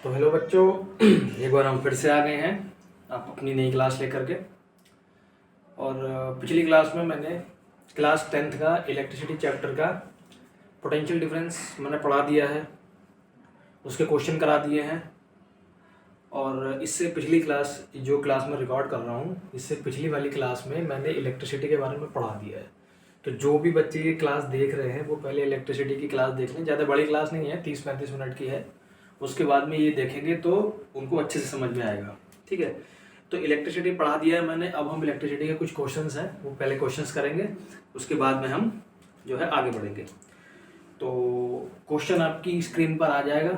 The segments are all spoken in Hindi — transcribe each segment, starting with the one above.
तो हेलो बच्चों, एक बार हम फिर से आ गए हैं आप अपनी नई क्लास लेकर के। और पिछली क्लास में मैंने क्लास 10th का इलेक्ट्रिसिटी चैप्टर का पोटेंशियल डिफरेंस मैंने पढ़ा दिया है, उसके क्वेश्चन करा दिए हैं। और इससे पिछली क्लास, जो क्लास मैं रिकॉर्ड कर रहा हूँ, इससे पिछली वाली क्लास में मैंने इलेक्ट्रिसिटी के बारे में पढ़ा दिया है। तो जो भी बच्चे ये क्लास देख रहे हैं वो पहले इलेक्ट्रिसिटी की क्लास देख लें। ज़्यादा बड़ी क्लास नहीं है, 30-35 मिनट की है। उसके बाद में ये देखेंगे तो उनको अच्छे से समझ में आएगा। ठीक है, तो इलेक्ट्रिसिटी पढ़ा दिया है मैंने। अब हम इलेक्ट्रिसिटी के कुछ क्वेश्चंस हैं वो पहले क्वेश्चंस करेंगे, उसके बाद में हम जो है आगे बढ़ेंगे। तो क्वेश्चन आपकी स्क्रीन पर आ जाएगा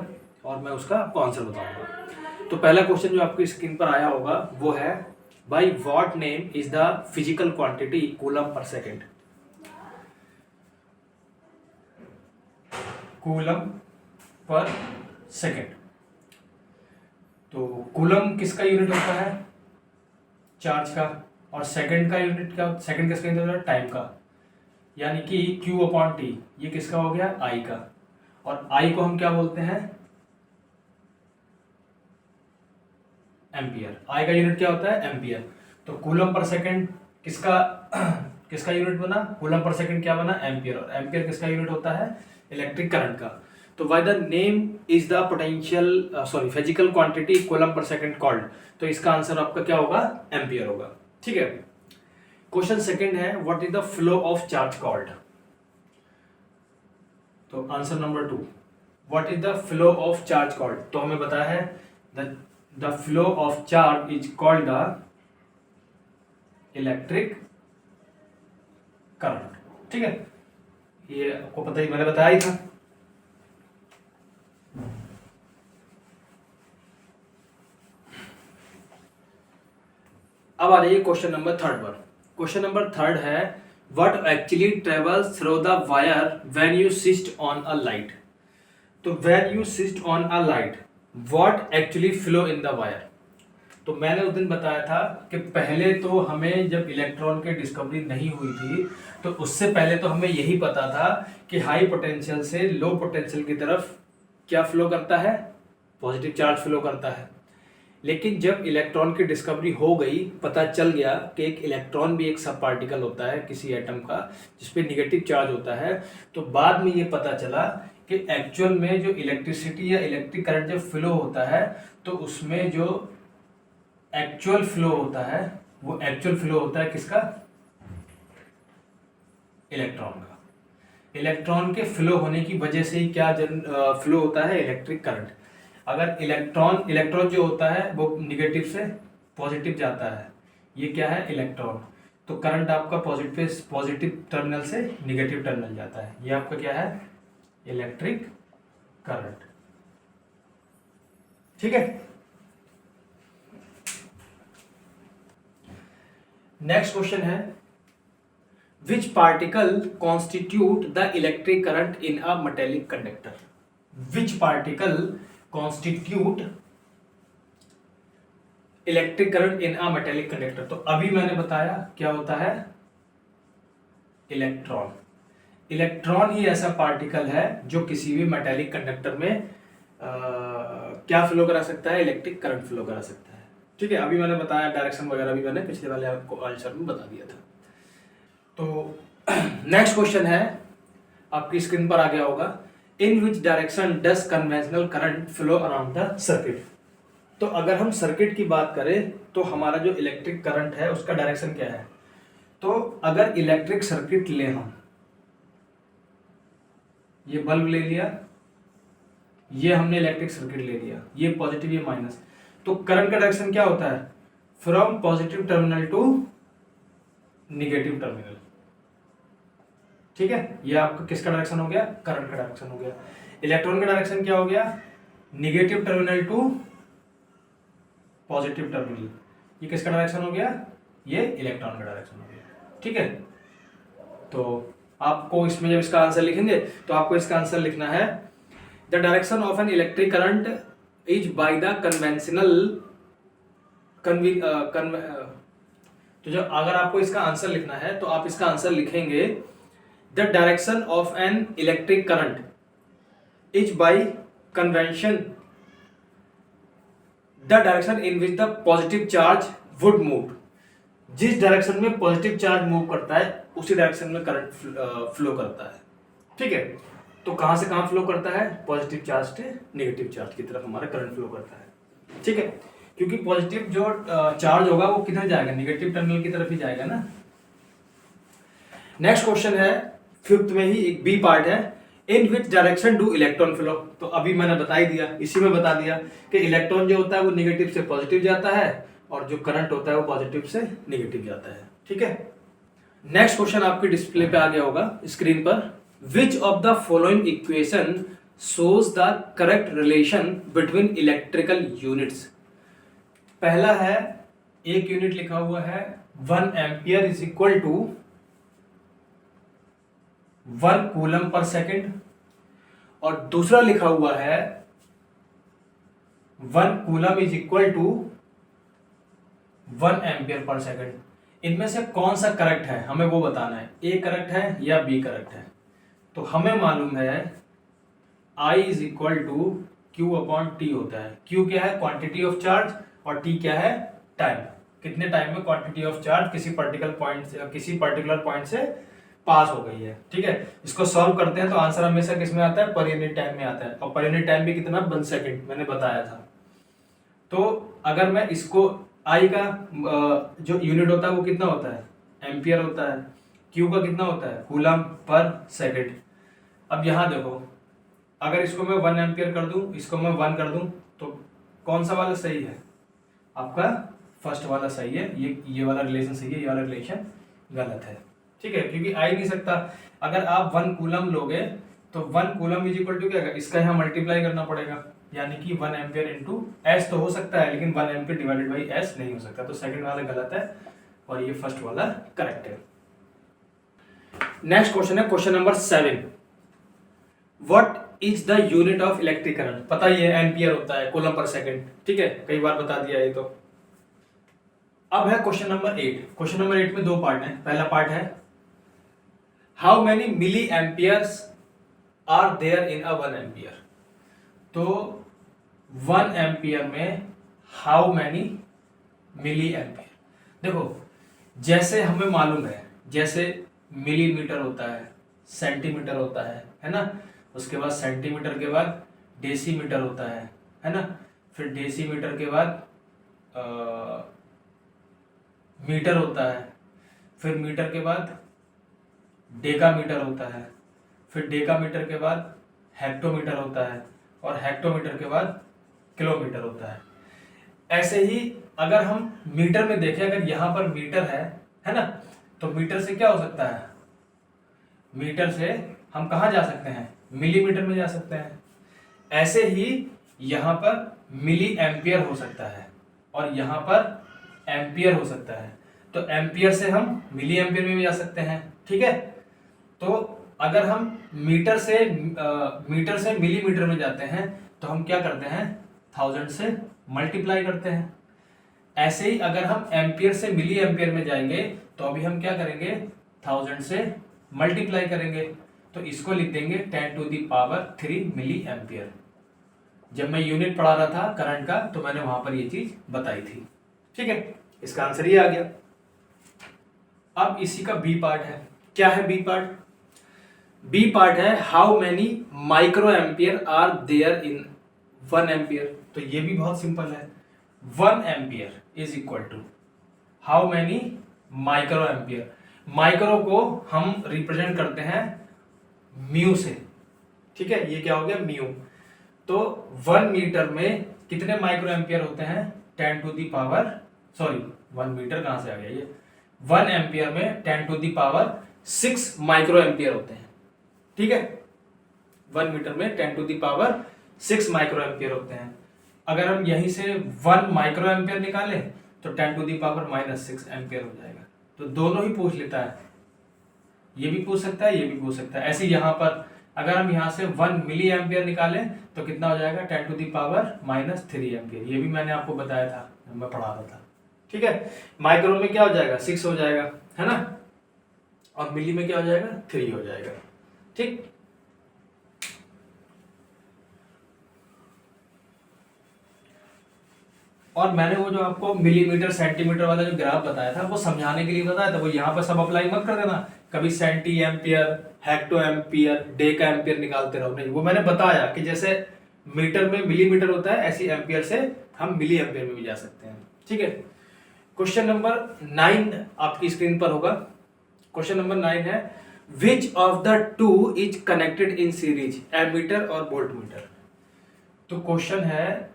और मैं उसका आपको आंसर बताऊंगा। तो पहला क्वेश्चन जो आपकी स्क्रीन पर आया होगा वो है, by what name is the physical quantity coulomb per second. Coulomb per second. तो कूलम किसका यूनिट होता है? चार्ज का। और सेकंड का यूनिट क्या? सेकंड किसका यूनिट होता है? टाइम का। यानी कि Q अपॉन T, ये किसका हो गया? I का। और I को हम क्या बोलते हैं? एम्पियर। I का यूनिट क्या होता है? एम्पियर। तो कूलम पर सेकंड किसका किसका यूनिट बना? कूलम पर सेकंड क्या बना? एम्पियर। और एम्पियर किसका यूनिट होता है? इलेक्ट्रिक करंट का। तो why the name is the potential physical quantity coulomb per second called. तो इसका आंसर आपका क्या होगा? एम्पियर होगा। ठीक है। क्वेश्चन सेकंड है, what is the flow of charge called. तो answer number 2, what is the flow of charge called. तो हमें बताया है the flow of charge is called the electric current. ठीक है, ये आपको पता ही, मैंने बताया ही था। अब आ जाइए क्वेश्चन नंबर 3 पर। क्वेश्चन नंबर 3 है, what actually travels through the wire when you switch on a light. तो when you switch on a light, what actually flow in the wire. तो मैंने उस दिन बताया था कि पहले तो हमें, जब इलेक्ट्रॉन की डिस्कवरी नहीं हुई थी, तो उससे पहले तो हमें यही पता था कि हाई पोटेंशियल से लो पोटेंशियल की तरफ क्या फ्लो करता है? पॉजिटिव चार्ज फ्लो करता है। लेकिन जब इलेक्ट्रॉन की डिस्कवरी हो गई, पता चल गया कि एक इलेक्ट्रॉन भी एक सब पार्टिकल होता है किसी एटम का जिसपे निगेटिव चार्ज होता है, तो बाद में ये पता चला कि एक्चुअल में जो इलेक्ट्रिसिटी या इलेक्ट्रिक करंट जब फ्लो होता है, तो उसमें जो एक्चुअल फ्लो होता है, वो एक्चुअल फ्लो होता है किसका? इलेक्ट्रॉन का। इलेक्ट्रॉन के फ्लो होने की वजह से ही क्या फ्लो होता है? Electric current. अगर इलेक्ट्रॉन जो होता है वो निगेटिव से पॉजिटिव जाता है, ये क्या है? इलेक्ट्रॉन। तो करंट आपका पॉजिटिव टर्मिनल से निगेटिव टर्मिनल जाता है, ये आपका क्या है? Electric current. ठीक है। नेक्स्ट क्वेश्चन है, which particle constitute the electric current in a metallic conductor. Which particle constitute electric current in a metallic conductor. तो अभी मैंने बताया क्या होता है? इलेक्ट्रॉन। इलेक्ट्रॉन ही ऐसा पार्टिकल है जो किसी भी मेटेलिक कंडक्टर में क्या फ्लो करा सकता है? इलेक्ट्रिक करंट फ्लो करा सकता है। ठीक है, अभी मैंने बताया, डायरेक्शन वगैरह भी मैंने पिछले वाले आपको आंसर में बता दिया था। तो नेक्स्ट क्वेश्चन है, आपकी स्क्रीन पर आ गया होगा, in which direction does conventional current flow around the circuit. तो अगर हम सर्किट की बात करें तो हमारा जो इलेक्ट्रिक करंट है उसका डायरेक्शन क्या है? तो अगर इलेक्ट्रिक सर्किट ले हम, ये बल्ब ले लिया, ये हमने इलेक्ट्रिक सर्किट ले लिया, ये पॉजिटिव ये माइनस, तो करंट का डायरेक्शन क्या होता है? From positive terminal to negative terminal. ठीक है, ये आपका किसका डायरेक्शन हो गया? करंट का डायरेक्शन हो गया। इलेक्ट्रॉन का डायरेक्शन क्या हो गया? Negative terminal to positive terminal. ये किसका डायरेक्शन हो गया? ये इलेक्ट्रॉन का डायरेक्शन हो गया। ठीक है, तो आपको इसमें जब इसका आंसर लिखेंगे तो आपको इसका आंसर लिखना है, the direction of an electric current is by the conventional तो जब अगर आपको इसका आंसर लिखना है तो आप इसका आंसर लिखेंगे, the direction of an electric current is by convention the direction in which the positive charge would move, जिस डायरेक्शन में पॉजिटिव चार्ज मूव करता है उसी डायरेक्शन में करंट फ्लो करता है। ठीक है, तो कहां से कहां फ्लो करता है, पॉजिटिव चार्ज से नेगेटिव चार्ज की तरफ हमारा करंट फ्लो करता है। ठीक है, क्योंकि पॉजिटिव जो चार्ज होगा वो किधर जाएगा, नेगेटिव टर्मिनल की तरफ ही जाएगा ना। नेक्स्ट क्वेश्चन है फिफ्थ में ही, एक बी पार्ट है, in which direction do electron flow. तो अभी मैंने बता ही दिया, इसी में बता दिया कि इलेक्ट्रॉन जो होता है वो नेगेटिव से पॉजिटिव जाता है और जो करंट होता है वो पॉजिटिव से नेगेटिव जाता है। ठीक है, नेक्स्ट क्वेश्चन आपके डिस्प्ले पे आ गया होगा स्क्रीन पर, which of the following equation shows the correct relation between electrical units. पहला है, एक यूनिट लिखा हुआ है 1 ampere is equal to 1 coulomb per second, और दूसरा लिखा हुआ है 1 coulomb is equal to 1 ampere per second. इनमें से कौन सा करेक्ट है हमें वो बताना है, ए करेक्ट है या बी करेक्ट है। तो हमें मालूम है I is equal to Q upon T होता है। क्यू क्या है, क्वांटिटी ऑफ चार्ज, और टी क्या है, टाइम, कितने टाइम में क्वांटिटी ऑफ चार्ज किसी पर्टिकुलर पॉइंट से पास हो गई है। ठीक है, इसको सॉल्व करते हैं तो आंसर हमेशा किस में आता है, पर यूनिट टाइम में आता है, और पर यूनिट टाइम भी कितना, 1 सेकेंड मैंने बताया था। तो अगर मैं इसको आई का जो यूनिट होता है वो कितना होता है, एम्पियर होता है, क्यू का कितना होता है, कूलम पर सेकेंड। अब यहाँ देखो, अगर इसको मैं 1 एम्पियर कर दूं, इसको मैं 1 कर दूं, तो कौन सा वाला सही है, आपका फर्स्ट वाला सही है, ये वाला रिलेशन सही है, ये वाला रिलेशन गलत है। ठीक है, क्योंकि आ ही नहीं सकता। अगर आप 1 कूलम लोगे तो 1 कूलम इज इक्वल टू क्या, इसका यहाँ मल्टीप्लाई करना पड़ेगा, यानी कि 1 एम्पियर इंटू एस तो हो सकता है, लेकिन 1 एम्पियर डिवाइडेड बाई एस नहीं हो सकता। तो सेकंड वाला गलत है और ये फर्स्ट वाला करेक्ट है। नेक्स्ट क्वेश्चन है question number 7, what is the unit of electric current. पता ही है एम्पियर होता है, कूलम पर सेकंड। ठीक है, कई बार बता दिया ये तो। अब है क्वेश्चन नंबर 8। क्वेश्चन नंबर 8 में 2 पार्ट है। पहला पार्ट है, how many milli amperes are there in a 1 ampere. तो 1 एम्पियर में हाउ मैनी मिली एम्पियर। देखो, जैसे हमें मालूम है, जैसे मिलीमीटर होता है, सेंटीमीटर होता है ना, उसके बाद सेंटीमीटर के बाद डेसीमीटर होता है ना, फिर डेसीमीटर के बाद मीटर होता है, फिर मीटर के बाद डेकामीटर होता है, फिर डेकामीटर के बाद हेक्टोमीटर होता है, और हेक्टोमीटर के बाद किलोमीटर होता है। ऐसे ही अगर हम मीटर में देखें, अगर यहाँ पर मीटर है ना, तो मीटर से क्या हो सकता है, मीटर से हम कहाँ जा सकते हैं, मिलीमीटर में जा सकते हैं। ऐसे ही यहाँ पर मिली एम्पियर हो सकता है और यहाँ पर एम्पियर हो सकता है। तो एम्पियर से हम मिली एम्पियर में भी जा सकते हैं। ठीक है, तो अगर हम मीटर से मिलीमीटर में जाते हैं तो हम क्या करते हैं, 1000 से मल्टीप्लाई करते हैं। ऐसे ही अगर हम एम्पियर से मिली एम्पियर में जाएंगे तो अभी हम क्या करेंगे, 1000 से मल्टीप्लाई करेंगे। तो इसको लिख देंगे 10⁻³ मिली एम्पियर। जब मैं यूनिट पढ़ा रहा था करंट का तो मैंने वहां पर ये चीज बताई थी। ठीक है, इसका आंसर ये आ गया। अब इसी का बी पार्ट है। क्या है बी पार्ट? बी पार्ट है how many micro ampere are there in 1 ampere. तो ये भी बहुत सिंपल है, 1 ampere is equal to how many micro ampere. Micro को हम रिप्रेजेंट करते हैं म्यू से। ठीक है, ये क्या हो गया, म्यू। तो 1 मीटर में कितने माइक्रो एम्पियर होते हैं, 1 मीटर कहां से आ गया ये, 1 एम्पियर में 10⁻6 माइक्रो एम्पियर होते हैं। ठीक है, 1 मीटर में 10⁻6 माइक्रो एम्पियर होते हैं। अगर हम यहीं से 1 माइक्रो एम्पियर निकालें तो 10⁻⁻6 एम्पियर हो जाएगा। तो दोनों ही पूछ लेता है, ये भी पूछ सकता है, ये भी पूछ सकता है। ऐसे यहाँ पर अगर हम यहाँ से 1 मिली एम्पियर निकालें तो कितना हो जाएगा, 10⁻³ एम्पियर। ये भी मैंने आपको बताया था जब मैं पढ़ा रहा था। ठीक है, माइक्रो में क्या हो जाएगा, 6 हो जाएगा, है ना, और मिली में क्या हो जाएगा, 3 हो जाएगा। ठीक, और मैंने वो जो आपको मिलीमीटर सेंटीमीटर वाला जो ग्राफ बताया था वो समझाने के लिए बताया था, वो यहाँ पर सब अप्लाई मत कर देना, कभी centi ampere, hecto ampere, deca ampere निकालते रहो, नहीं। वो मैंने बताया कि जैसे मीटर में मिलीमीटर होता है, ऐसी एम्पियर से हम मिली एम्पियर में भी जा सकते हैं, ठीक है। क्वेश्चन नंबर 9 आपकी स्क्रीन पर होगा। क्वेश्चन नंबर 9 है, which of the two is connected in series, ammeter और वोल्टमीटर। तो क्वेश्चन है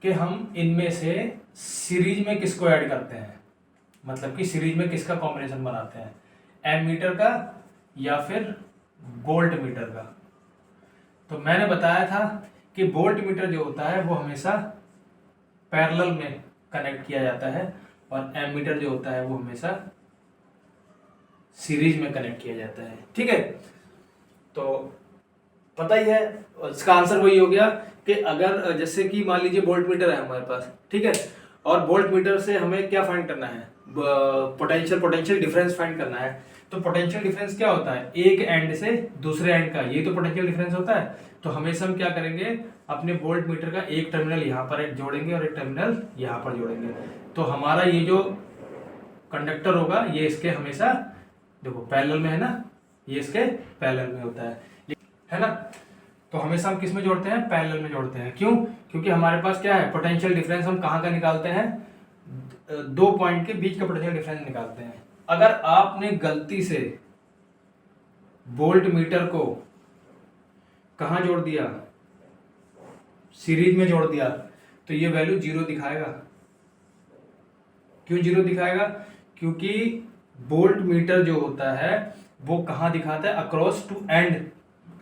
कि हम इनमें से सीरीज में किसको ऐड करते हैं, मतलब कि सीरीज में किसका कॉम्बिनेशन बनाते हैं, एमीटर का या फिर वोल्ट मीटर का। तो मैंने बताया था कि वोल्ट मीटर जो होता है वो हमेशा पैरेलल में कनेक्ट किया जाता है और एमीटर जो होता है वो हमेशा सीरीज में कनेक्ट किया जाता है, ठीक है। तो पता ही है, इसका आंसर वही हो गया कि अगर जैसे कि मान लीजिए वोल्ट मीटर है हमारे पास, ठीक है, और वोल्ट मीटर से हमें क्या फाइंड करना है, पोटेंशियल डिफरेंस फाइंड करना है। तो पोटेंशियल डिफरेंस क्या होता है, एक एंड से दूसरे एंड का, ये तो पोटेंशियल डिफरेंस होता है। तो हमेशा हम क्या करेंगे, अपने वोल्ट मीटर का एक टर्मिनल यहाँ पर एक जोड़ेंगे और एक टर्मिनल यहाँ पर जोड़ेंगे। तो हमारा ये जो कंडक्टर होगा ये इसके हमेशा देखो पैरेलल में है ना, ये इसके पैरेलल में होता है ना। तो हमेशा हम किस में जोड़ते हैं, पैरेलल में जोड़ते हैं। क्यों, क्योंकि हमारे पास क्या है, पोटेंशियल डिफरेंस हम कहाँ का निकालते हैं, दो पॉइंट के बीच का पोटेंशियल डिफरेंस निकालते हैं। अगर आपने गलती से वोल्ट मीटर को कहाँ जोड़ दिया, सीरीज में जोड़ दिया, तो ये वैल्यू 0 दिखाएगा। क्यों 0 दिखाएगा, क्योंकि वोल्ट मीटर जो होता है वो कहाँ दिखाता है, अक्रॉस टू एंड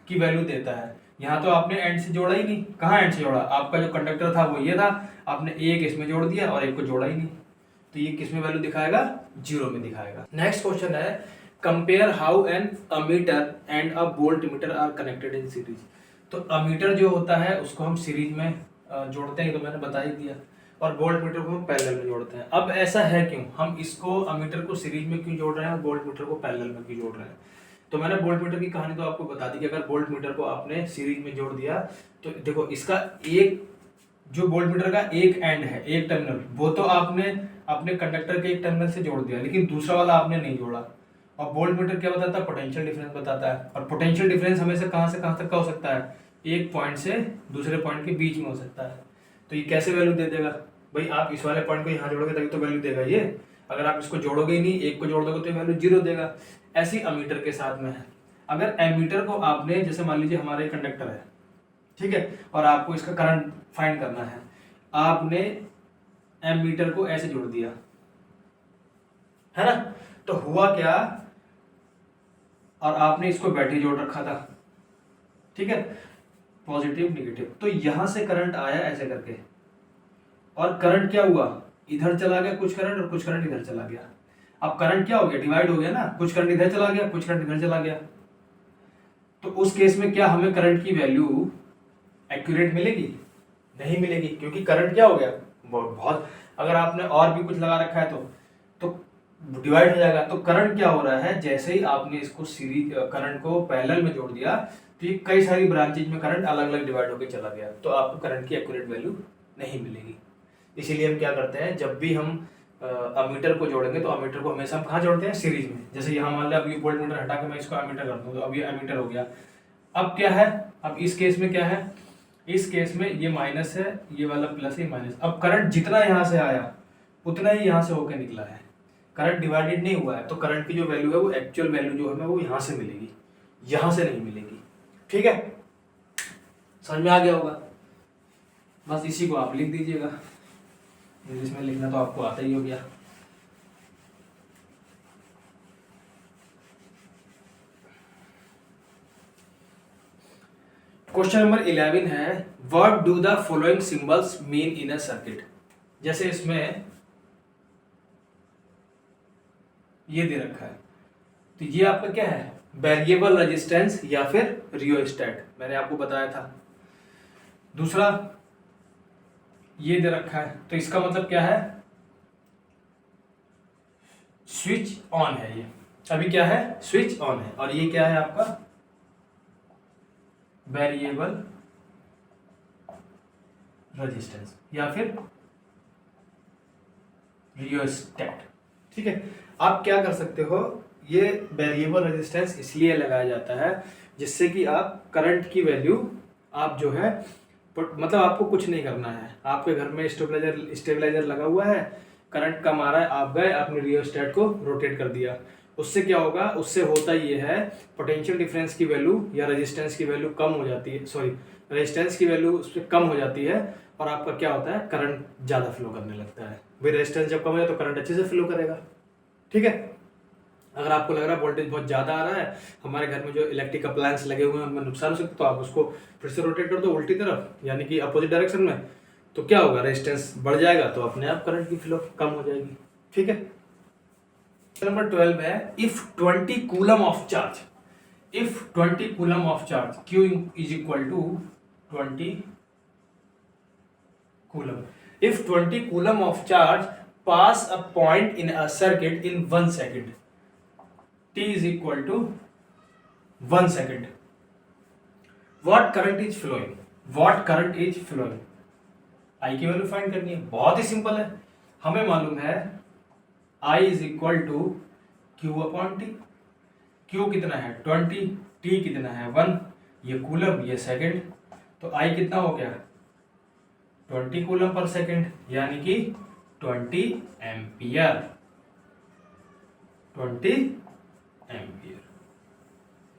की वैल्यू देता है। यहाँ तो आपने एंड से जोड़ा ही नहीं, कहाँ एंड से जोड़ा, आपका जो कंडक्टर था वो ये था, आपने एक इसमें जोड़ दिया और एक को जोड़ा ही नहीं, तो ये किस में वैल्यू दिखाएगा, 0 में दिखाएगा। नेक्स्ट क्वेश्चन है, compare how an ammeter and a voltmeter are connected in series. तो अमीटर जो होता है उसको हम सीरीज में जोड़ते हैं, तो मैंने बता ही दिया, और वोल्ट मीटर को हम पैरेलल में जोड़ते हैं। अब ऐसा है क्यों, हम इसको अमीटर को सीरीज में क्यों जोड़ रहे हैं और वोल्ट मीटर को पैरेलल में क्यों जोड़ रहे हैं। तो मैंने वोल्ट मीटर की कहानी तो आपको बता दी कि अगर वोल्ट मीटर को आपने सीरीज में जोड़ दिया तो देखो इसका एक जो वोल्ट मीटर का एक एंड है, एक टर्मिनल, वो तो आपने अपने कंडक्टर के एक टर्मिनल से जोड़ दिया, लेकिन दूसरा वाला आपने नहीं जोड़ा। और वोल्ट मीटर क्या बताता है, पोटेंशियल डिफरेंस बताता है, और पोटेंशियल डिफरेंस हमेशा कहाँ से कहाँ तक का हो सकता है, एक पॉइंट से दूसरे पॉइंट के बीच में हो सकता है। तो ये कैसे वैल्यू दे देगा भाई, आप इस वाले पॉइंट को यहाँ जोड़ोगे तभी तो वैल्यू देगा ये, अगर आप इसको जोड़ोगे ही नहीं, एक को जोड़ दोगे तो वैल्यू 0 देगा। ऐसी अमीटर के साथ में है। अगर एमीटर को आपने, जैसे मान लीजिए हमारा एक कंडक्टर है, ठीक है, और आपको इसका करंट फाइंड करना है, आपने एमीटर को ऐसे जोड़ दिया है ना, तो हुआ क्या, और आपने इसको बैटरी जोड़ रखा था, ठीक है, पॉजिटिव निगेटिव, तो यहां से करंट आया ऐसे करके, और करंट क्या हुआ, इधर चला गया कुछ करंट और कुछ करंट इधर चला गया। अब करंट क्या हो गया, डिवाइड हो गया ना, कुछ करंट इधर चला गया कुछ करंट इधर चला गया। तो उस केस में क्या हमें करंट की वैल्यू एक्यूरेट मिलेगी, नहीं मिलेगी, क्योंकि करंट क्या हो गया बहुत, अगर आपने और भी कुछ लगा रखा है तो डिवाइड हो जाएगा। तो करंट क्या हो रहा है, जैसे ही आपने इसको सीरीज करंट को पैरेलल में जोड़ दिया तो ये कई सारी ब्रांचेज में करंट अलग अलग डिवाइड होकर चला गया, तो आपको करंट की एक्यूरेट वैल्यू नहीं मिलेगी। इसीलिए हम क्या करते हैं, जब भी हम अमीटर को जोड़ेंगे तो अमीटर को हमेशा हम कहाँ जोड़ते हैं, सीरीज में। जैसे यहाँ मान लिया, अब ये वोल्ट मीटर हटा के मैं इसको अमीटर कर दूँ तो अब ये अमीटर हो गया। अब क्या है, अब इस केस में क्या है, इस केस में ये माइनस है, ये वाला प्लस है, माइनस। अब करंट जितना यहाँ से आया उतना ही यहाँ से होकर निकला है, करंट डिवाइडेड नहीं हुआ है, तो करंट की जो वैल्यू है वो एक्चुअल वैल्यू जो है वो यहाँ से मिलेगी, यहाँ से नहीं मिलेगी। ठीक है, समझ में आ गया होगा। बस इसी को आप लिख दीजिएगा, इंग्लिश में लिखना तो आपको आता ही हो गया। क्वेश्चन नंबर 11 है, what do the following symbols mean in a circuit. जैसे इसमें ये दे रखा है, तो ये आपका क्या है, वेरिएबल रेजिस्टेंस या फिर रियोस्टेट, मैंने आपको बताया था। दूसरा ये दे रखा है, तो इसका मतलब क्या है, स्विच ऑन है, ये अभी क्या है, स्विच ऑन है। और ये क्या है आपका, वेरिएबल रेजिस्टेंस या फिर रियोस्टेट। ठीक है, आप क्या कर सकते हो, ये वेरिएबल रेजिस्टेंस इसलिए लगाया जाता है जिससे कि आप करंट की वैल्यू आप जो है मतलब आपको कुछ नहीं करना है, आपके घर में स्टेबलाइजर लगा हुआ है, करंट कम आ रहा है, आप गए आपने रियोस्टेट को रोटेट कर दिया, उससे क्या होगा, उससे होता ये है पोटेंशियल डिफरेंस की वैल्यू या रेजिस्टेंस की वैल्यू कम हो जाती है, सॉरी रेजिस्टेंस की वैल्यू उस पर कम हो जाती है और आपका क्या होता है, करंट ज़्यादा फ्लो करने लगता है। भाई रेजिस्टेंस जब कम हो जाए तो करंट अच्छे से फ्लो करेगा। ठीक है, अगर आपको लग रहा है वोल्टेज बहुत ज़्यादा आ रहा है, हमारे घर में जो इलेक्ट्रिक अप्लायंस लगे हुए हैं उनमें नुकसान हो सकता है, तो आप उसको फिर से रोटेट कर दो उल्टी तरफ यानी कि अपोजिट डायरेक्शन में, तो क्या होगा, रेजिस्टेंस बढ़ जाएगा तो अपने आप करंट की फ्लो कम हो जाएगी। ठीक है, नंबर 12 है if 20 coulomb of charge, if 20 coulomb of charge Q is equal to 20 coulomb, if 20 coulomb of charge pass a point in a circuit in 1 second, T is equal to 1 second. What current is flowing? What current is flowing? I की वैल्यू फाइंड करनी है, बहुत ही सिंपल है, हमें मालूम है I is equal to Q upon T। Q कितना है 20, T कितना है 1, ये कूलम ये सेकेंड, तो I कितना हो गया 20 कूलम पर सेकेंड यानी कि 20 एम्पियर, 20 एम्पियर।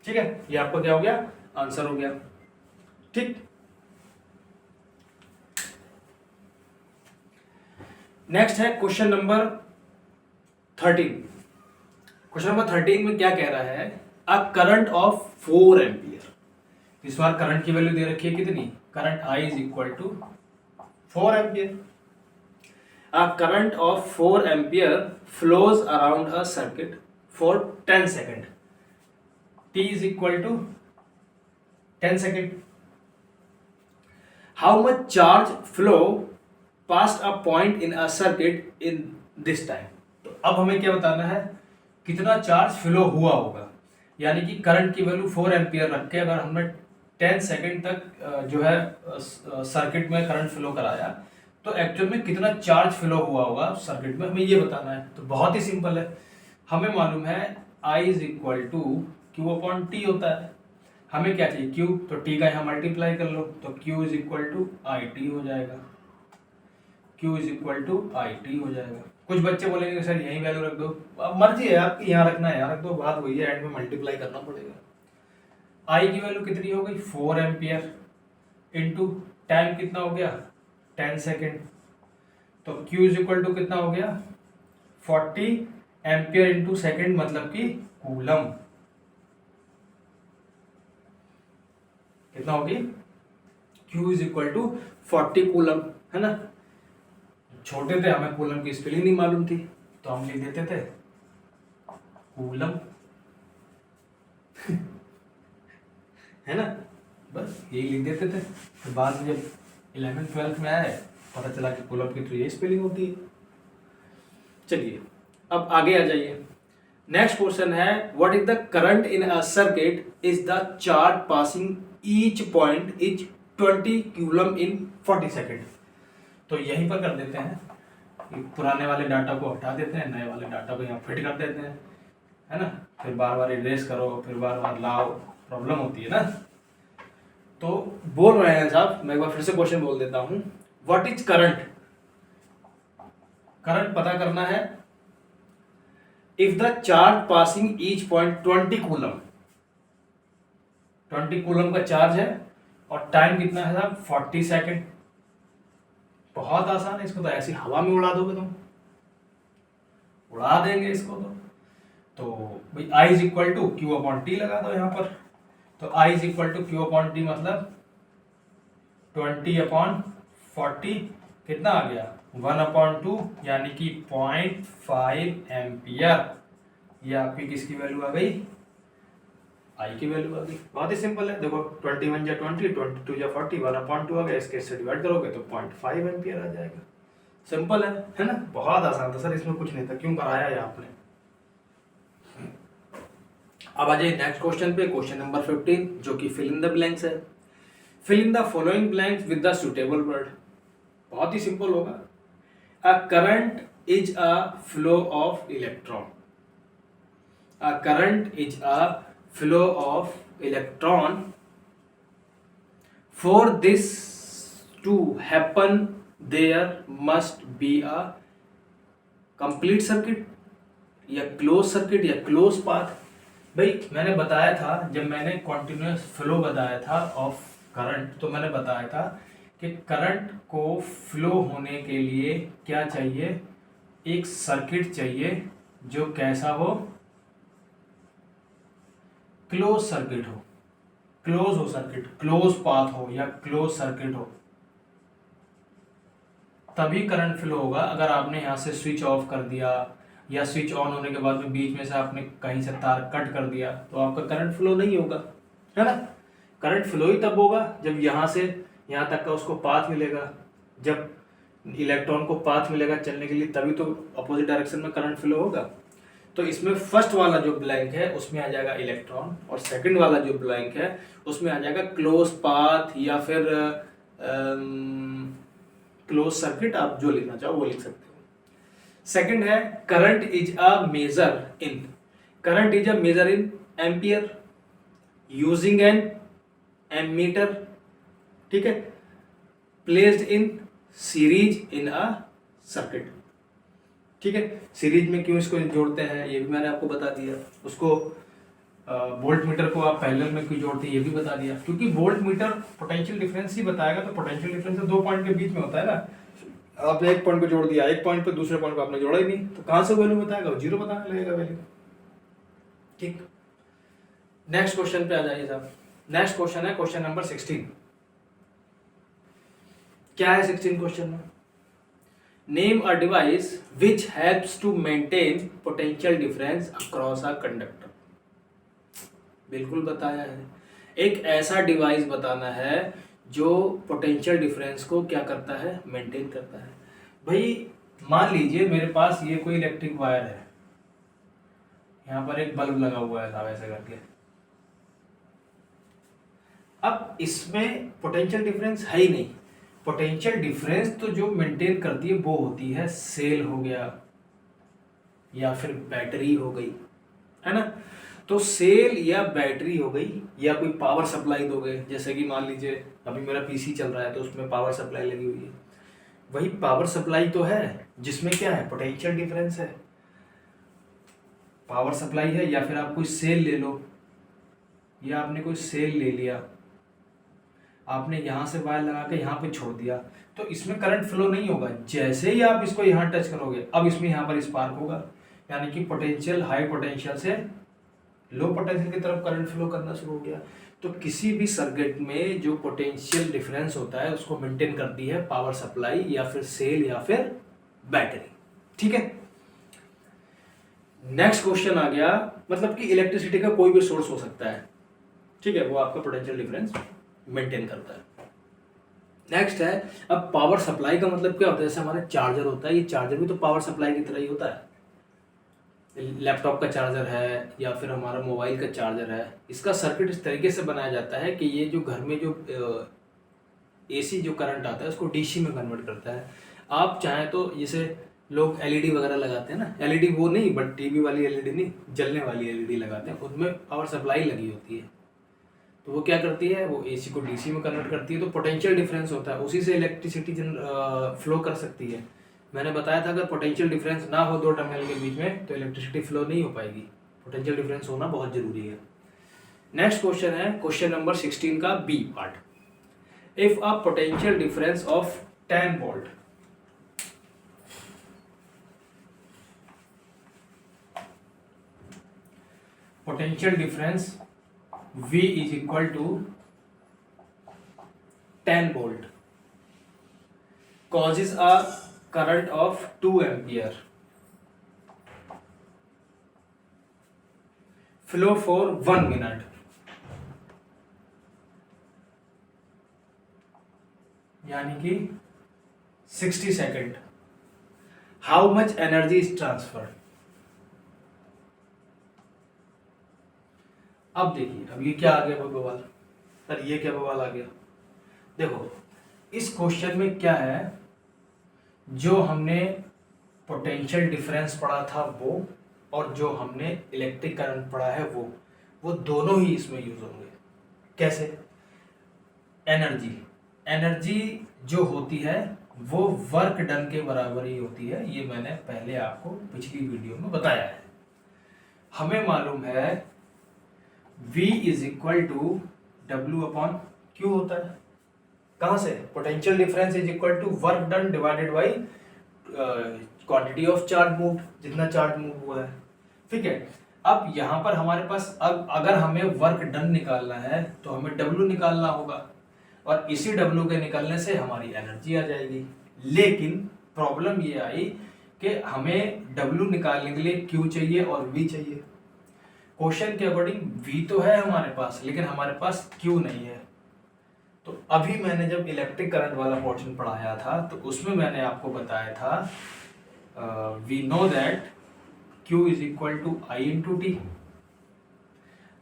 ठीक है, ये आपको क्या हो गया, आंसर हो गया। ठीक, नेक्स्ट है क्वेश्चन नंबर 13। क्वेश्चन नंबर 13 में क्या कह रहा है, अ करंट ऑफ 4 एम्पियर, इस बार करंट की वैल्यू दे रखी है कितनी, current I is equal to 4 ampere, a current of 4 ampere flows around a circuit for 10 second, T is equal to 10 second. How much charge flow past a point in a circuit in this time? तो अब हमें क्या बताना है, कितना चार्ज फ्लो हुआ होगा, यानी कि करंट की वैल्यू 4 एम्पियर रख के अगर हमने 10 सेकेंड तक जो है सर्किट में करंट फ्लो कराया तो एक्चुअल में कितना चार्ज फ्लो हुआ होगा सर्किट में, हमें ये बताना है। तो बहुत ही सिंपल है, हमें मालूम है I is equal to Q upon T होता है, हमें क्या चाहिए Q, तो T का यहाँ मल्टीप्लाई कर लो तो Q is equal to IT हो जाएगा, Q is equal to IT हो जाएगा। कुछ बच्चे बोलेंगे सर यही वैल्यू रख दो, अब मर्जी है आपकी, यहाँ रखना है यहाँ रख दो, बात वही है, एंड में मल्टीप्लाई करना पड़ेगा। I की वैल्यू कितनी हो गई 4 एम्पियर इंटू टाइम कितना हो गया 10 सेकेंड, तो Q इज इक्वल टू कितना हो गया 40 एम्पियर इंटू सेकेंड मतलब कि कूलम, कितना होगी Q is equal to 40 coulomb, है ना। छोटे थे हमें कूलम की स्पेलिंग नहीं मालूम थी तो हम लिख देते थे कूलम है ना, बस यही लिख देते थे। तो बाद में जब 11th-12th में आए पता चला कि कूलम की तो ये स्पेलिंग होती है। चलिए अब आगे आ जाइए, नेक्स्ट क्वेश्चन है what is the current in a circuit is the charge passing each point is 20 coulomb in 40 second. तो यहीं पर कर देते हैं, पुराने वाले डाटा को हटा देते हैं, नए वाले डाटा को यहाँ फिट कर देते हैं, है ना, फिर बार बार इरेज करो फिर बार बार लाओ, प्रॉब्लम होती है ना। तो बोल रहे हैं साहब, मैं एक बार फिर से क्वेश्चन बोल देता हूं, व्हाट इज करंट, करंट पता करना है if the charge passing each point 20 coulomb, 20 coulomb का चार्ज है और टाइम कितना है साहब 40 सेकेंड। बहुत आसान है, इसको तो ऐसी हवा में उड़ा दोगे तुम, उड़ा देंगे इसको तो भाई I is equal to Q upon T लगा दो यहाँ पर, तो I is equal to Q upon T मतलब 20 अपॉन 40 कितना आ गया 1/2 यानी कि 0.5 एम्पियर। ये आपकी किसकी वैल्यू आ गई, I की वैल्यू आ गई। बहुत ही सिंपल है, देखो 21 या 20, 22 या 40, 1/2 आ गया, इसके से डिवाइड करोगे तो 0.5 एम्पियर आ जाएगा। सिंपल है ना, बहुत आसान था सर, इसमें कुछ नहीं था, क्यों कराया है आपने। अब आ जाइए नेक्स्ट क्वेश्चन पे, क्वेश्चन नंबर 15 जो कि फिल इन द ब्लैंक्स है। Fill in the following blanks with the suitable word. बहुत ही सिंपल होगा, a current is a flow of electron. A current is a flow of electron. For this to happen, there must be a complete circuit या क्लोज सर्किट या क्लोज पाथ। भाई मैंने बताया था, जब मैंने कॉन्टिन्यूस फ्लो बताया था ऑफ करंट, तो मैंने बताया था कि करंट को फ्लो होने के लिए क्या चाहिए, एक सर्किट चाहिए जो कैसा हो, क्लोज सर्किट हो, क्लोज हो सर्किट, क्लोज पाथ हो या क्लोज सर्किट हो, तभी करंट फ्लो होगा। अगर आपने यहाँ से स्विच ऑफ कर दिया या स्विच ऑन होने के बाद में बीच में से आपने कहीं से तार कट कर दिया तो आपका करंट फ्लो नहीं होगा, है ना। करंट फ्लो ही तब होगा जब यहाँ से यहाँ तक का उसको पाथ मिलेगा, जब इलेक्ट्रॉन को पाथ मिलेगा चलने के लिए, तभी तो अपोजिट डायरेक्शन में करंट फ्लो होगा। तो इसमें फर्स्ट वाला जो ब्लैंक है उसमें आ जाएगा इलेक्ट्रॉन, और सेकंड वाला जो ब्लैंक है उसमें आ जाएगा क्लोज पाथ या फिर क्लोज सर्किट, आप जो लिखना चाहो वो लिख सकते हो। सेकंड है current is a measure in, current is a measure in ampere using an ammeter, ठीक है, placed in series in a circuit, ठीक है। सीरीज में क्यों इसको जोड़ते हैं ये भी मैंने आपको बता दिया। उसको वोल्ट मीटर को आप पैरेलल में क्यों जोड़ते हैं ये भी बता दिया, क्योंकि वोल्ट मीटर पोटेंशियल डिफरेंस ही बताएगा। तो पोटेंशियल डिफरेंस तो दो पॉइंट के बीच में होता है ना, आपने एक पॉइंट पे जोड़ दिया, एक पॉइंट पे दूसरे पॉइंट पे आपने जोड़ा ही नहीं, तो कहां से वैल्यू बताएगा, जीरो बताने लगेगा वैल्यू, ठीक। नेक्स्ट क्वेश्चन पे आ जाइए साहब। नेक्स्ट क्वेश्चन है क्वेश्चन नंबर 16। क्या है 16 क्वेश्चन में, name a device which helps to maintain potential difference across a conductor. बिल्कुल बताया है, एक ऐसा डिवाइस बताना है जो पोटेंशियल डिफरेंस को क्या करता है, मेंटेन करता है। भाई मान लीजिए मेरे पास ये कोई इलेक्ट्रिक वायर है, यहाँ पर एक बल्ब लगा हुआ है साहब ऐसे करके, अब इसमें पोटेंशियल डिफरेंस है ही नहीं। पोटेंशियल डिफरेंस तो जो मेंटेन करती है वो होती है सेल हो गया या फिर बैटरी हो गई, है ना। तो सेल या बैटरी हो गई या कोई पावर सप्लाई हो गए, जैसे कि मान लीजिए अभी मेरा पीसी चल रहा है तो उसमें पावर सप्लाई लगी हुई है, वही पावर सप्लाई तो है जिसमें क्या है, पोटेंशियल डिफरेंस है, पावर सप्लाई है। या फिर आप कोई सेल ले लो, या आपने कोई सेल ले लिया, आपने यहाँ से वायर लगा के यहाँ पे छोड़ दिया, तो इसमें करंट फ्लो नहीं होगा। जैसे ही आप इसको यहाँ टच करोगे अब इसमें यहाँ पर स्पार्क होगा, यानी कि पोटेंशियल हाई पोटेंशियल से लो पोटेंशियल की तरफ करंट फ्लो करना शुरू हो गया। तो किसी भी सर्किट में जो पोटेंशियल डिफरेंस होता है उसको मेंटेन करती है पावर सप्लाई या फिर सेल या फिर बैटरी, ठीक है। नेक्स्ट क्वेश्चन आ गया, मतलब कि इलेक्ट्रिसिटी का कोई भी सोर्स हो सकता है, ठीक है, वो आपका पोटेंशियल डिफरेंस मेंटेन करता है। नेक्स्ट है, अब पावर सप्लाई का मतलब क्या होता है, जैसे हमारा चार्जर होता है, ये चार्जर भी तो पावर सप्लाई की तरह ही होता है। लैपटॉप का चार्जर है या फिर हमारा मोबाइल का चार्जर है, इसका सर्किट इस तरीके से बनाया जाता है कि ये जो घर में जो एसी जो करंट आता है उसको डीसी में कन्वर्ट करता है। आप चाहें तो जैसे लोग एलईडी वगैरह लगाते हैं ना, एलईडी वो नहीं बट टीवी वाली एलईडी नहीं, जलने वाली एलईडी लगाते हैं, उनमें पावर सप्लाई लगी होती है, तो वो क्या करती है, वो एसी को डीसी में कन्वर्ट करती है। तो पोटेंशियल डिफरेंस होता है, उसी से इलेक्ट्रिसिटी फ्लो कर सकती है। मैंने बताया था अगर पोटेंशियल डिफरेंस ना हो दो टर्मिनल के बीच में तो इलेक्ट्रिसिटी फ्लो नहीं हो पाएगी, पोटेंशियल डिफरेंस होना बहुत जरूरी है। नेक्स्ट क्वेश्चन है क्वेश्चन नंबर 16 का B part. If a potential difference of 10 volt potential difference V is equal to 10 volt causes a current of 2 ampere flow for 1 minute, यानी कि 60 second. How much energy is transferred? अब देखिए, अब ये क्या आ गया बवाल, सर ये क्या बवाल आ गया। देखो इस क्वेश्चन में क्या है, जो हमने पोटेंशियल डिफरेंस पढ़ा था वो, और जो हमने इलेक्ट्रिक करंट पढ़ा है वो दोनों ही इसमें यूज होंगे। कैसे? एनर्जी, एनर्जी जो होती है वो वर्क डन के बराबर ही होती है, ये मैंने पहले आपको पिछली वीडियो में बताया है। हमें मालूम है V is equal to W upon Q होता है। कहाँ से? Potential difference is equal to work done divided by quantity of charge move, जितना चार्ज मूव हुआ है। ठीक है, अब यहाँ पर हमारे पास अब अगर हमें वर्क डन निकालना है तो हमें W निकालना होगा, और इसी W के निकलने से हमारी एनर्जी आ जाएगी। लेकिन प्रॉब्लम ये आई कि हमें W निकालने के लिए Q चाहिए और V चाहिए। क्वेश्चन के अकॉर्डिंग V तो है हमारे पास, लेकिन हमारे पास Q नहीं है। तो अभी मैंने जब इलेक्ट्रिक करंट वाला पोर्शन पढ़ाया था तो उसमें मैंने आपको बताया था we know that Q is equal to I into T.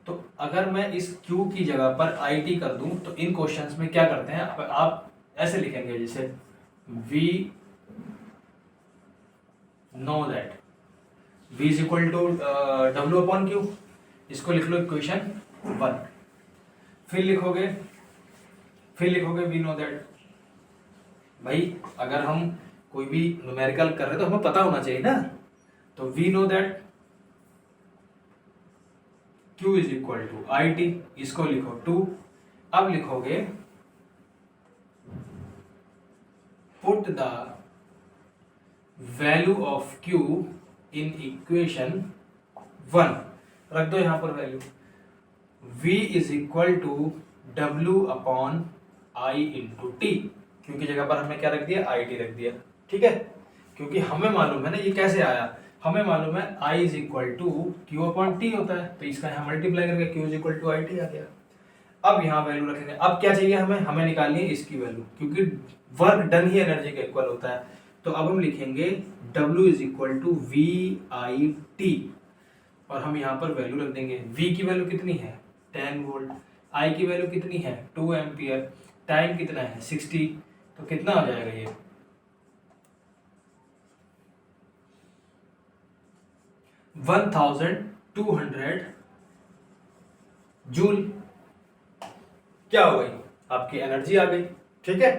तो अगर मैं इस Q की जगह पर IT कर दूं तो इन क्वेश्चंस में क्या करते हैं, आप ऐसे लिखेंगे जैसे V know that V is equal to W upon Q, इसको लिख लो इक्वेशन 1। फिर लिखोगे वी नो दैट। भाई अगर हम कोई भी न्यूमेरिकल कर रहे हैं तो हमें पता होना चाहिए ना, तो we know that Q is equal to IT, इसको लिखो 2। अब लिखोगे put the value of Q in equation 1, रख दो यहां पर value. V is equal to W upon I into T, क्योंकि जगह पर हमने क्या रख दिया, IT रख दिया। ठीक है, क्योंकि हमें मालूम है ना ये कैसे आया, हमें मालूम है I is equal to Q upon T होता है, तो इसका यहाँ मल्टीप्लाई करके Q is equal to IT आ गया। अब यहाँ वैल्यू रखेंगे। अब क्या चाहिए हमें निकालनी है इसकी वैल्यू, क्योंकि वर्क डन ही एनर्जी के इक्वल होता है। तो अब हम लिखेंगे W is equal to VIT, और हम यहाँ पर वैल्यू रख देंगे। V की वैल्यू कितनी है 10 वोल्ट, I की वैल्यू कितनी है 2 एम्पियर, टाइम कितना है 60, तो कितना आ जाएगा ये 1200 जूल। क्या हो गई, आपकी एनर्जी आ गई। ठीक है,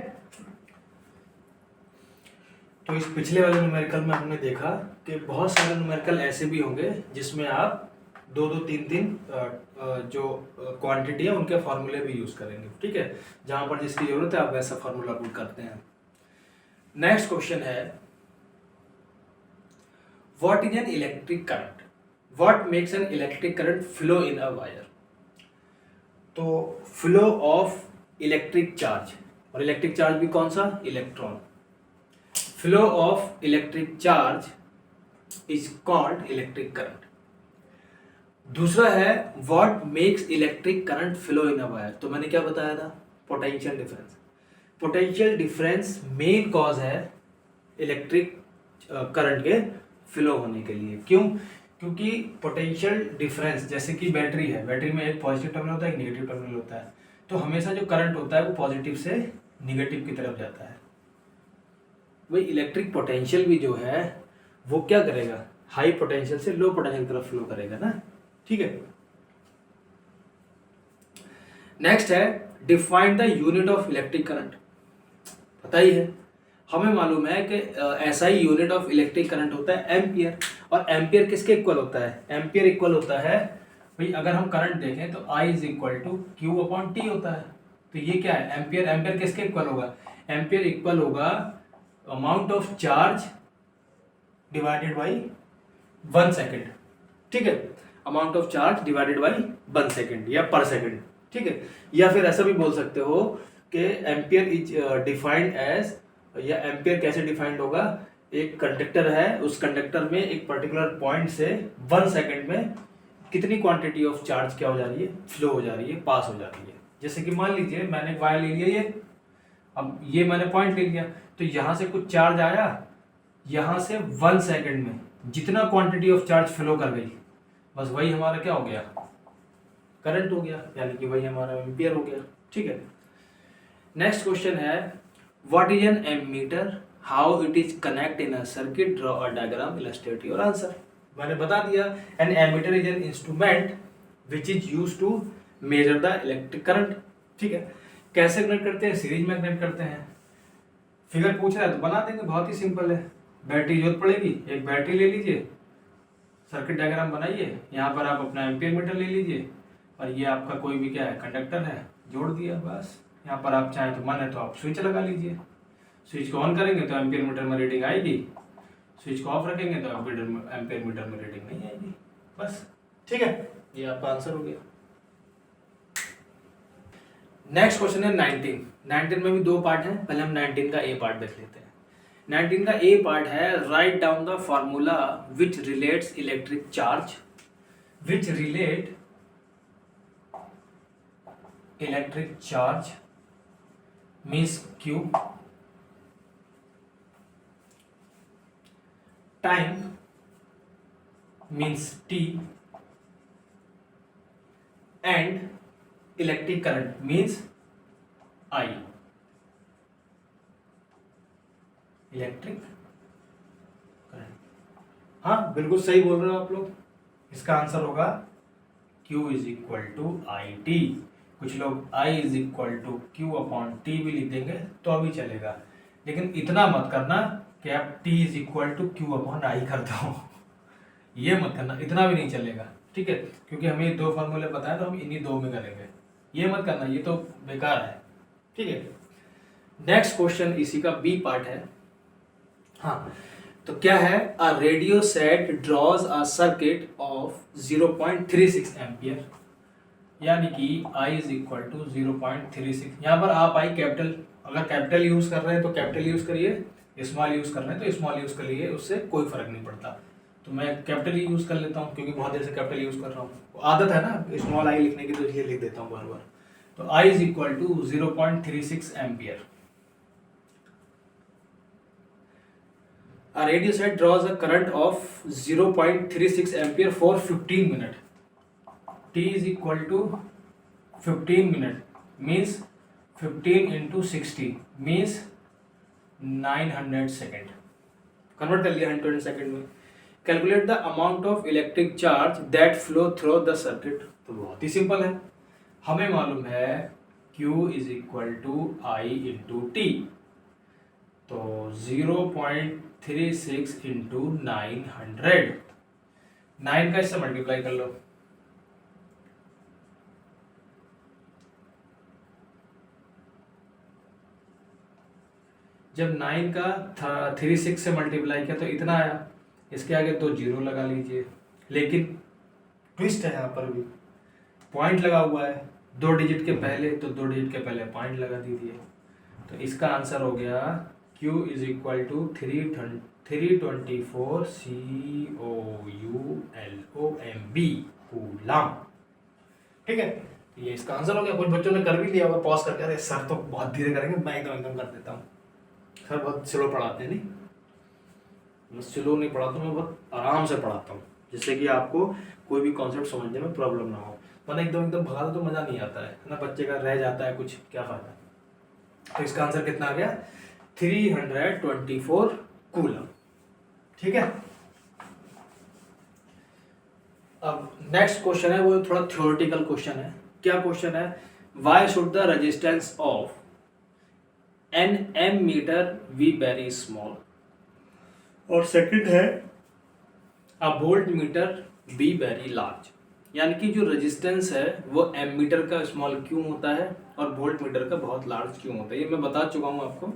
तो इस पिछले वाले न्यूमेरिकल में हमने देखा कि बहुत सारे न्यूमेरिकल ऐसे भी होंगे जिसमें आप 2-2, 3-3 जो क्वांटिटी है उनके फॉर्मूले भी यूज करेंगे। ठीक है, जहां पर जिसकी जरूरत है आप वैसा फॉर्मूला पुट करते हैं। नेक्स्ट क्वेश्चन है what is an electric current, what makes an electric current flow in a wire. तो फ्लो ऑफ इलेक्ट्रिक चार्ज, और इलेक्ट्रिक चार्ज भी कौन सा, electron. Flow of electric charge is called electric current. दूसरा है what makes electric current flow in a wire, तो मैंने क्या बताया था, potential difference. Potential difference main cause है इलेक्ट्रिक करंट के फ्लो होने के लिए। क्यों? क्योंकि पोटेंशियल डिफरेंस, जैसे कि बैटरी है, बैटरी में एक पॉजिटिव टर्मिनल होता है, एक नेगेटिव टर्मिनल होता है, तो हमेशा जो करंट होता है वो पॉजिटिव से निगेटिव की तरफ जाता है। वही इलेक्ट्रिक पोटेंशियल भी जो है वो क्या करेगा, हाई पोटेंशियल से लो पोटेंशियल की तरफ फ्लो करेगा ना। ठीक है, नेक्स्ट है define the unit of electric current. पता ही है, हमें मालूम है कि ऐसा ही यूनिट ऑफ इलेक्ट्रिक करंट होता है एम्पियर, और एम्पियर किसके इक्वल होता है, एम्पियर इक्वल होता है भाई अगर हम करंट देखें तो I is equal to Q upon T होता है। तो ये क्या है, एम्पियर, एम्पियर किसके इक्वल होगा, एम्पियर इक्वल होगा amount of charge divided by 1 second. ठीक है, amount of charge divided by 1 second या पर सेकेंड। ठीक है, या फिर ऐसा भी बोल सकते हो कि एम्पियर इज डिफाइंड एज, या एम्पियर कैसे डिफाइंड होगा, एक कंडक्टर है, उस कंडक्टर में एक पर्टिकुलर पॉइंट से 1 सेकेंड में कितनी क्वांटिटी ऑफ चार्ज क्या हो जा रही है, फ्लो हो जा रही है, पास हो जा रही है। जैसे कि मान लीजिए मैंने वायर ले लिया ये, अब ये मैंने पॉइंट ले लिया, तो यहाँ से कुछ चार्ज आया, यहाँ से 1 सेकेंड में जितना क्वांटिटी ऑफ चार्ज फ्लो कर गई, बस वही हमारा क्या हो गया, करंट हो गया, यानी कि वही हमारा एम्पियर हो गया। ठीक है, नेक्स्ट क्वेश्चन है what is an ammeter, how it is connect in a circuit, draw a diagram, illustrate your answer. मैंने बता दिया an ammeter is an instrument which is use to measure the electric current. ठीक है, कैसे कनेक्ट करते हैं? सीरीज में कनेक्ट करते हैं। फिगर पूछ रहा है तो बना देंगे, बहुत ही सिंपल है। बैटरी जरूरत पड़ेगी, एक बैटरी ले लीजिए, सर्किट डायग्राम बनाइए, यहाँ पर आप अपना एम्पियर मीटर ले लीजिए और ये आपका कोई भी क्या है कंडक्टर है, जोड़ दिया बस। यहाँ पर आप चाहें तो मन है तो आप स्विच लगा लीजिए, स्विच को ऑन करेंगे तो एम्पियर मीटर में रीडिंग आएगी, स्विच को ऑफ रखेंगे तो एम्पियर मीटर में रीडिंग नहीं आएगी, बस। ठीक है, ये आपका आंसर हो गया। नेक्स्ट क्वेश्चन है 19 में भी दो पार्ट हैं, पहले हम 19 का ए पार्ट देख लेते हैं। 19 का ए पार्ट है write down the formula which relates electric charge, which relate electric charge means Q, time means T, and electric current means I। Electric current, हाँ बिल्कुल सही बोल रहे हो आप लोग। इसका आंसर होगा Q is equal to I T. कुछ लोग I is equal to Q upon T भी लिख देंगे तो अभी चलेगा, लेकिन इतना मत करना कि आप T is equal to Q upon I कर दो ये मत करना, इतना भी नहीं चलेगा। ठीक है, क्योंकि हमें ये दो फॉर्मूले पता है तो हम इन्हीं दो में करेंगे, ये मत करना, ये तो बेकार है। ठीक है, नेक्स्ट क्वेश्चन इसी का बी पार्ट है। हाँ, तो क्या है? A radio set draws a circuit of 0.36 ampere, यानी कि I इज इक्वल टू 0.36। यहाँ पर आप I कैपिटल, अगर कैपिटल यूज कर रहे हैं तो कैपिटल यूज करिए, स्मॉल यूज कर रहे हैं तो स्मॉल यूज करिए, उससे कोई फर्क नहीं पड़ता। तो मैं कैपिटल ही यूज कर लेता हूँ क्योंकि बहुत देर से कैपिटल यूज कर रहा हूँ, आदत है ना स्मॉल I लिखने की, तो इसलिए लिख देता हूँ बार बार। तो I is equal to 0.36 ampere. A radio set draws a current of 0.36 ampere for 15 minutes. T is equal to 15 minutes means 15 into 60 means 900 second. Convert कर लिया 100 second में। Calculate the amount of electric charge that flow through the circuit. तो बहुत ही सिंपल है, हमें मालूम है Q is equal to I into T। तो 0.36 इंटू 900, 9 का इससे मल्टीप्लाई कर लो, जब 9 का 36 से मल्टीप्लाई किया तो इतना आया, इसके आगे तो जीरो लगा लीजिए, लेकिन ट्विस्ट है यहाँ पर भी, पॉइंट लगा हुआ है, दो डिजिट के पहले, तो दो डिजिट के पहले पॉइंट लगा दीजिए। तो इसका आंसर हो गया Q is equal to 324 COULOMB coulomb. ठीक है, ये इसका आंसर हो गया। कुछ बच्चों ने कर भी लिया होगा पॉज करके, अरे सर तो बहुत धीरे करेंगे, मैं एकदम कर देता हूँ, सर बहुत स्लो पढ़ाते हैं। नहीं, मैं स्लो नहीं पढ़ाता हूँ, मैं बहुत आराम से पढ़ाता हूँ, जिससे कि आपको कोई भी कॉन्सेप्ट समझने में प्रॉब्लम ना हो। वरना एकदम भगा दो तो मज़ा नहीं आता है ना, बच्चे का रह जाता है कुछ, क्या फ़ायदा। तो इसका आंसर कितना आ गया? 324 कूलम। ठीक है, अब नेक्स्ट क्वेश्चन है, वो थोड़ा थ्योरेटिकल क्वेश्चन है। क्या क्वेश्चन है? Why should the resistance of an ammeter be very small, और सेकंड है a voltmeter be very large. यानी कि जो रेजिस्टेंस है वो एमीटर का स्मॉल क्यों होता है और वोल्ट मीटर का बहुत लार्ज क्यों होता है। ये मैं बता चुका हूँ आपको,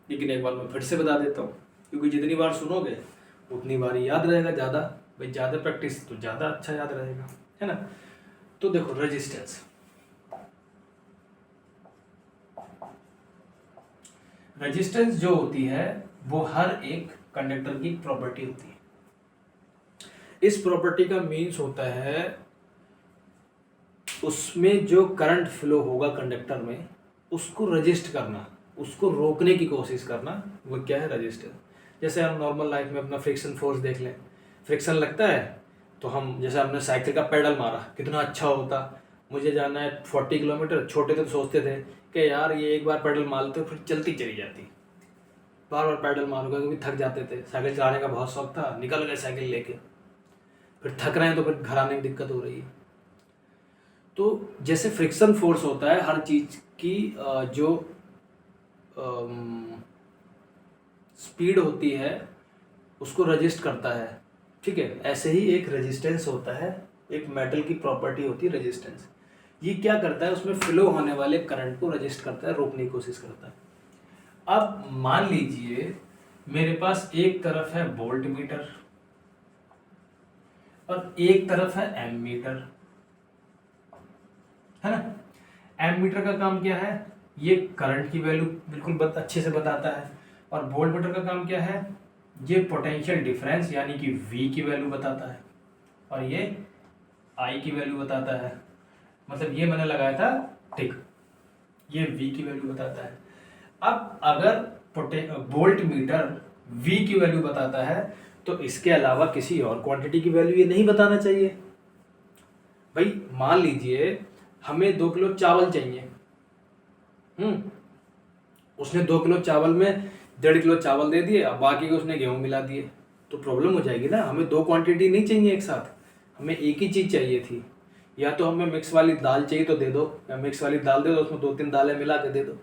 लेकिन एक बार मैं फिर से बता देता हूँ, क्योंकि जितनी बार सुनोगे उतनी बार याद रहेगा ज़्यादा। भाई ज़्यादा प्रैक्टिस तो ज़्यादा अच्छा याद रहेगा, है ना। तो देखो, रेजिस्टेंस जो होती है वो हर एक कंडक्टर की प्रॉपर्टी होती है। इस प्रॉपर्टी का मीन्स होता है उसमें जो करंट फ्लो होगा कंडक्टर में, उसको रजिस्ट करना, उसको रोकने की कोशिश करना, वो क्या है? रजिस्टेंस। जैसे हम नॉर्मल लाइफ में अपना फ्रिक्शन फोर्स देख लें, फ्रिक्शन लगता है तो हम, जैसे हमने साइकिल का पेडल मारा, कितना अच्छा होता, मुझे जाना है 40 किलोमीटर, छोटे थे तो सोचते थे कि यार ये एक बार पेडल मारते फिर चलती चली जाती, बार बार पैडल मारोगे क्योंकि थक जाते थे, साइकिल चलाने का बहुत शौक था, निकल गए साइकिल लेके, फिर थक रहे हैं तो फिर घर आने में दिक्कत हो रही है। तो जैसे फ्रिक्शन फोर्स होता है हर चीज़ की जो स्पीड होती है उसको रजिस्ट करता है, ठीक है, ऐसे ही एक रेजिस्टेंस होता है, एक मेटल की प्रॉपर्टी होती है रेजिस्टेंस। ये क्या करता है, उसमें फ्लो होने वाले करंट को रजिस्ट करता है, रोकने की कोशिश करता है। अब मान लीजिए मेरे पास एक तरफ है वोल्ट मीटर और एक तरफ है एमीटर, है ना। एमीटर का काम क्या है, ये करंट की वैल्यू बिल्कुल अच्छे से बताता है, और वोल्ट मीटर का काम क्या है, ये पोटेंशियल डिफरेंस यानी कि V की वैल्यू बताता है, और ये I की वैल्यू बताता है। मतलब ये मैंने लगाया था टिक, ये V की वैल्यू बताता है। अब अगर वोल्ट मीटर V की वैल्यू बताता है तो इसके अलावा किसी और क्वांटिटी की वैल्यू ये नहीं बताना चाहिए। भाई मान लीजिए हमें 2 किलो चावल चाहिए, उसने 2 किलो चावल में 1.5 किलो चावल दे दिए, अब बाकी को उसने गेहूं मिला दिए, तो प्रॉब्लम हो जाएगी ना। हमें 2 क्वांटिटी नहीं चाहिए एक साथ, हमें एक ही चीज़ चाहिए थी। या तो हमें मिक्स वाली दाल चाहिए तो दे दो, या मिक्स वाली दाल दे दो, उसमें 2-3 दालें मिला के दे दो।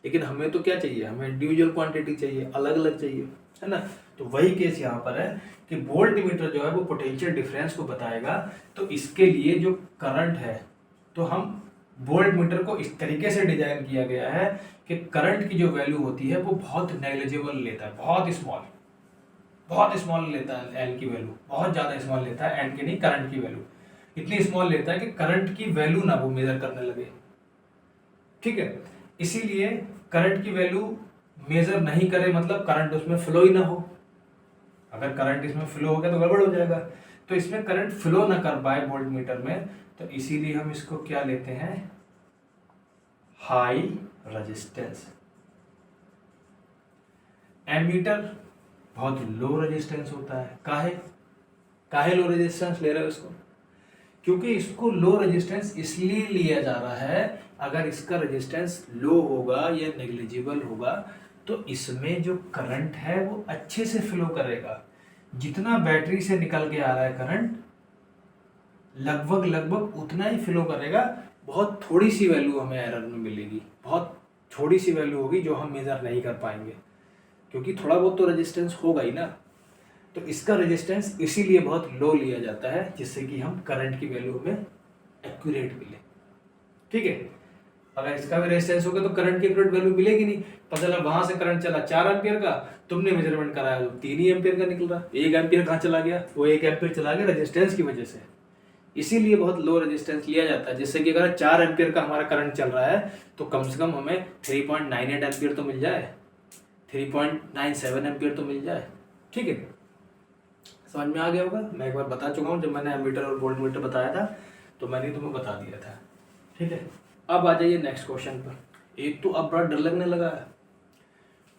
लेकिन हमें तो क्या चाहिए, हमें इंडिविजुअल क्वांटिटी चाहिए, अलग अलग चाहिए, है ना। तो वही केस यहाँ पर है कि वोल्ट मीटर जो है वो पोटेंशियल डिफरेंस को बताएगा। तो इसके लिए जो करंट है, तो हम वोल्ट मीटर को इस तरीके से डिजाइन किया गया है कि करंट की जो वैल्यू होती है वो बहुत नेग्लिजिबल लेता है, बहुत स्मॉल लेता है। एन की वैल्यू बहुत ज़्यादा स्मॉल लेता है, एन की नहीं, करंट की वैल्यू इतनी स्मॉल लेता है कि करंट की वैल्यू ना वो मेजर करने लगे, ठीक है। इसीलिए करंट की वैल्यू मेजर नहीं करे, मतलब करंट उसमें फ्लो ही ना हो। अगर करंट इसमें फ्लो हो गया तो गड़बड़ हो जाएगा। तो इसमें करंट फ्लो ना कर पाए वोल्ट मीटर में, तो इसीलिए हम इसको क्या लेते हैं, हाई रेजिस्टेंस। एमीटर बहुत लो रेजिस्टेंस होता है। काहे लो रेजिस्टेंस ले रहे हो इसको, क्योंकि इसको लो रेजिस्टेंस इसलिए लिया जा रहा है, अगर इसका रेजिस्टेंस लो होगा या नेग्लिजिबल होगा तो इसमें जो करंट है वो अच्छे से फ्लो करेगा। जितना बैटरी से निकल के आ रहा है करंट लगभग उतना ही फ्लो करेगा। बहुत थोड़ी सी वैल्यू हमें एरर में मिलेगी, बहुत थोड़ी सी वैल्यू होगी जो हम मेजर नहीं कर पाएंगे, क्योंकि थोड़ा बहुत तो रेजिस्टेंस होगा ही ना। तो इसका रेजिस्टेंस इसीलिए बहुत लो लिया जाता है, जिससे कि हम करंट की वैल्यू हमें एक्यूरेट मिले, ठीक है। अगर इसका भी रेजिस्टेंस होगा तो करंट की एक्यूरेट वैल्यू मिलेगी नहीं। पता चला वहां से करंट चला 4 एम्पियर का, तुमने मेजरमेंट कराया तो 3 ही एम्पियर का निकल रहा, 1 एम्पियर कहाँ चला गया, वो 1 एम्पियर चला गया रेजिस्टेंस की वजह से। इसीलिए बहुत लो रेजिस्टेंस लिया जाता है, जिससे कि अगर 4 एम्पियर का हमारा करंट चल रहा है तो कम से कम हमें 3.98 एम्पियर तो मिल जाए, 3.97 एम्पियर तो मिल जाए, ठीक है। समझ में आ गया होगा। मैं एक बार बता चुका हूँ, जब मैंने एमीटर और वोल्ट मीटर बताया था तो मैंने तुम्हें बता दिया था, ठीक है। अब आ जाइए नेक्स्ट क्वेश्चन पर। एक तो अब बड़ा डर लगने लगा है,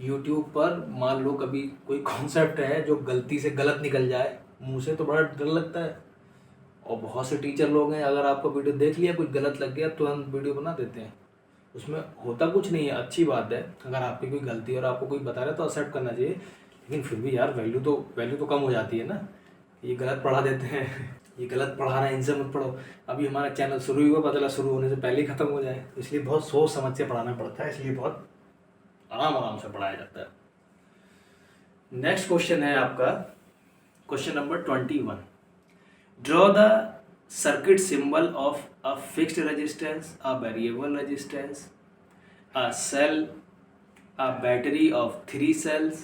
यूट्यूब पर मान लो कभी कोई कॉन्सेप्ट है जो गलती से गलत निकल जाए मुंह से, तो बड़ा डर लगता है। और बहुत से टीचर लोग हैं, अगर आपको वीडियो देख लिया कुछ गलत लग गया तुरंत वीडियो बना देते हैं। उसमें होता कुछ नहीं है, अच्छी बात है, अगर आपकी कोई गलती है और आपको कोई बता रहा है तो एक्सेप्ट करना चाहिए। लेकिन फिर भी यार वैल्यू तो कम हो जाती है ना। ये गलत पढ़ा देते हैं ये गलत पढ़ा रहे हैं, इनसे मत पढ़ो। अभी हमारा चैनल शुरू ही हुआ, पता चला शुरू होने से पहले ही खत्म हो जाए, इसलिए बहुत सोच समझ से पढ़ाना पड़ता है, इसलिए बहुत आराम से पढ़ाया जाता है। नेक्स्ट क्वेश्चन है आपका question number 21। Draw the circuit symbol of a fixed resistance, a variable resistance, a cell, a battery of 3 cells,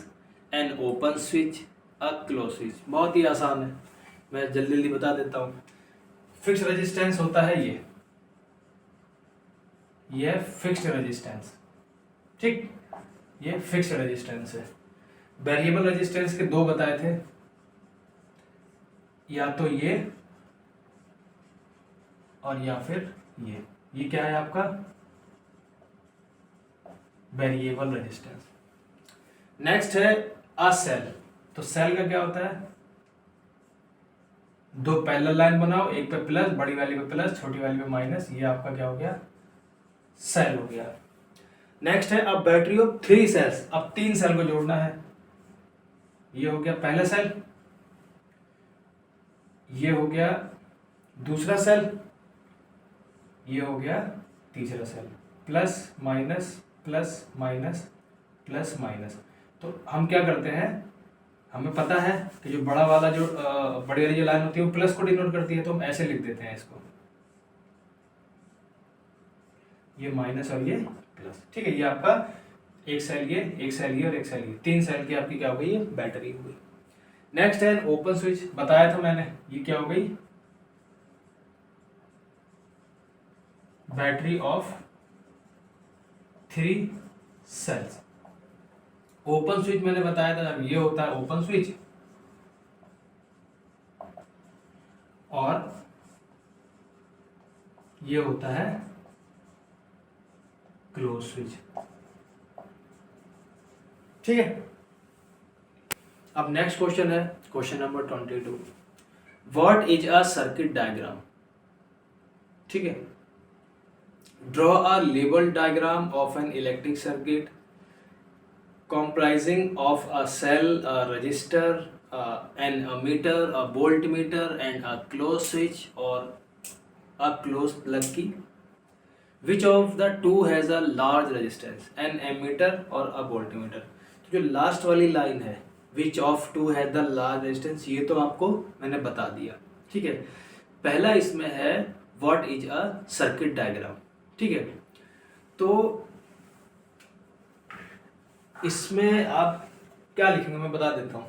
an open switch, a closed switch। बहुत ही आसान है, मैं जल्दी बता देता हूँ। फिक्स रेजिस्टेंस होता है ये फिक्स्ड रेजिस्टेंस, ठीक, ये फिक्स्ड रेजिस्टेंस है। वेरिएबल रेजिस्टेंस के 2 बताए थे, या तो ये और या फिर ये क्या है आपका वेरिएबल रेजिस्टेंस। नेक्स्ट है अ सेल। तो सेल का क्या होता है, 2 पैरेलल लाइन बनाओ, एक पे प्लस, बड़ी वाली पे प्लस, छोटी वाली पे माइनस, ये आपका क्या हो गया, सेल हो गया। नेक्स्ट है अब बैटरी ऑफ 3 सेल्स, अब 3 सेल को जोड़ना है। ये हो गया पहला सेल, ये हो गया दूसरा सेल, ये हो गया तीसरा cell, plus minus plus minus plus minus. तो हम क्या करते हैं, हमें पता है कि जो बड़ा वाला जो बड़ी वाली जो लाइन होती है वो प्लस को डिनोट करती है, तो हम ऐसे लिख देते हैं इसको, ये माइनस और ये प्लस। ठीक है, ये आपका एक सेल ये, एक सेल ये और एक सेल ये, 3 सेल की आपकी क्या हो गई, ये बैटरी हो गई। नेक्स्ट है ओपन स्विच, बताया था मैंने, ये क्या हो गई, battery of 3 cells. Open switch मैंने बताया था, ये होता है ओपन स्विच, और ये होता है क्लोज स्विच। ठीक है, अब नेक्स्ट क्वेश्चन है question number 22, what is a circuit diagram. ठीक है, draw a label diagram of N electric circuit comprising of a cell, a resistor, an ammeter, a voltmeter and a closed switch or a closed plug key. Which of the two has a large resistance, an ammeter or a voltmeter? तो जो लास्ट वाली लाइन है which of two has the large resistance, ये तो आपको मैंने बता दिया। ठीक है, पहला इसमें है what is a circuit diagram। ठीक है, तो इसमें आप क्या लिखेंगे मैं बता देता हूँ।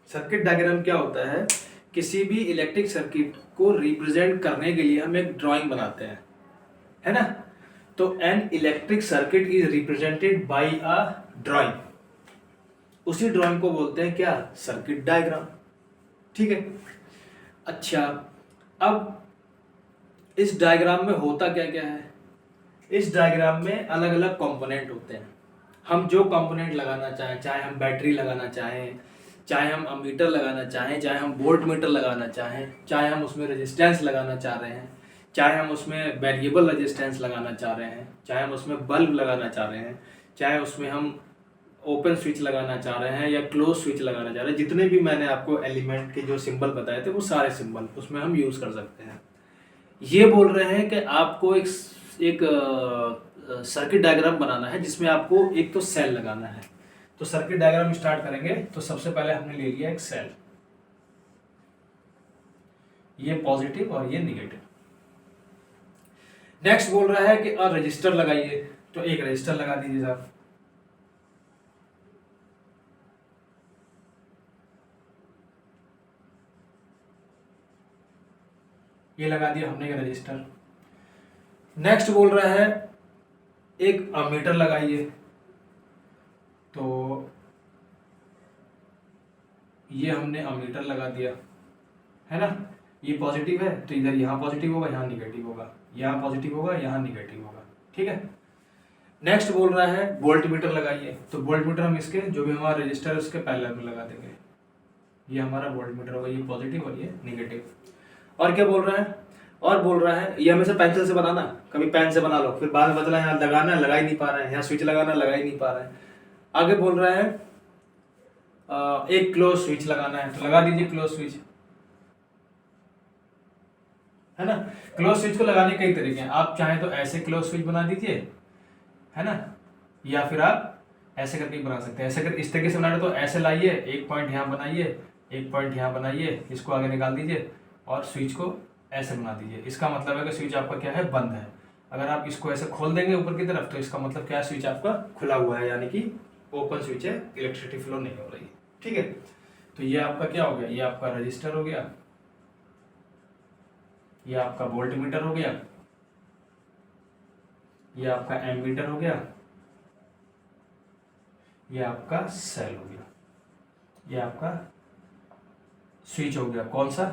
सर्किट डायग्राम क्या होता है, किसी भी इलेक्ट्रिक सर्किट को रिप्रेजेंट करने के लिए हम एक ड्राइंग बनाते हैं, है ना। तो N electric circuit is represented by a drawing, उसी ड्राइंग को बोलते हैं क्या, सर्किट डायग्राम। ठीक है, अच्छा अब इस डायग्राम में होता क्या क्या है, इस डायग्राम में अलग अलग कंपोनेंट होते हैं। हम जो कंपोनेंट लगाना चाहें, चाहे हम बैटरी लगाना चाहें, चाहे हम अमीटर लगाना चाहें, चाहे हम वोल्ट मीटर लगाना चाहें, चाहे हम उसमें रेजिस्टेंस लगाना चाह रहे हैं, चाहे हम उसमें वेरिएबल रेजिस्टेंस लगाना चाह रहे हैं, चाहे हम उसमें बल्ब लगाना चाह रहे हैं, चाहे उसमें हम ओपन स्विच लगाना चाह रहे हैं या क्लोज स्विच लगाना चाह रहे हैं, जितने भी मैंने आपको एलिमेंट के जो सिंबल बताए थे वो सारे सिंबल उसमें हम यूज़ कर सकते हैं। ये बोल रहे हैं कि आपको एक सर्किट डायग्राम बनाना है जिसमें आपको एक तो सेल लगाना है। तो सर्किट डायग्राम स्टार्ट करेंगे, तो सबसे पहले हमने ले लिया एक सेल, ये पॉजिटिव और ये निगेटिव। नेक्स्ट बोल रहा है कि रजिस्टर लगाइए, तो एक रजिस्टर लगा दीजिए साहब, ये लगा दिया हमने एक रजिस्टर। नेक्स्ट बोल रहा है एक अमीटर लगाइए, तो ये हमने अमीटर लगा दिया, है ना। ये पॉजिटिव है तो इधर यहाँ पॉजिटिव होगा, यहाँ निगेटिव होगा, यहाँ पॉजिटिव होगा, यहाँ निगेटिव होगा। ठीक है, नेक्स्ट बोल रहा है वोल्ट मीटर लगाइए, तो वोल्ट मीटर हम इसके जो भी हमारा रजिस्टर है उसके पैरेलल में लगा देंगे, ये हमारा वोल्ट मीटर होगा, ये पॉजिटिव और ये निगेटिव। और क्या बोल रहा है, और बोल रहा है ये हमेशा पेंसिल से बनाना, कभी पेन से बना लो, फिर बाद में बदला यहाँ लगाना लगा ही नहीं पा रहे हैं, यहाँ स्विच लगाना लगा ही नहीं पा रहे हैं। आगे बोल रहा है एक क्लोज स्विच लगाना है, तो लगा दीजिए क्लोज स्विच, है ना। क्लोज स्विच को लगाने कई तरीके हैं, आप चाहें तो ऐसे क्लोज स्विच बना दीजिए, है ना, या फिर आप ऐसे करके बना सकते हैं। ऐसे कर इस तरीके से बनाना तो ऐसे लाइए, एक पॉइंट यहाँ बनाइए, एक पॉइंट यहाँ बनाइए, इसको आगे निकाल दीजिए और स्विच को ऐसे बना दीजिए। इसका मतलब है कि स्विच आपका क्या है, बंद है। अगर आप इसको ऐसे खोल देंगे ऊपर की तरफ तो इसका मतलब क्या है, स्विच आपका खुला हुआ है, यानी कि ओपन स्विच है, इलेक्ट्रिसिटी फ्लो नहीं हो रही है। ठीक है, तो ये आपका क्या हो गया, ये आपका रजिस्टर हो गया, ये आपका वोल्ट मीटर हो गया, ये आपका एमीटर हो गया, ये आपका सेल हो गया, ये आपका स्विच हो गया, कौन सा,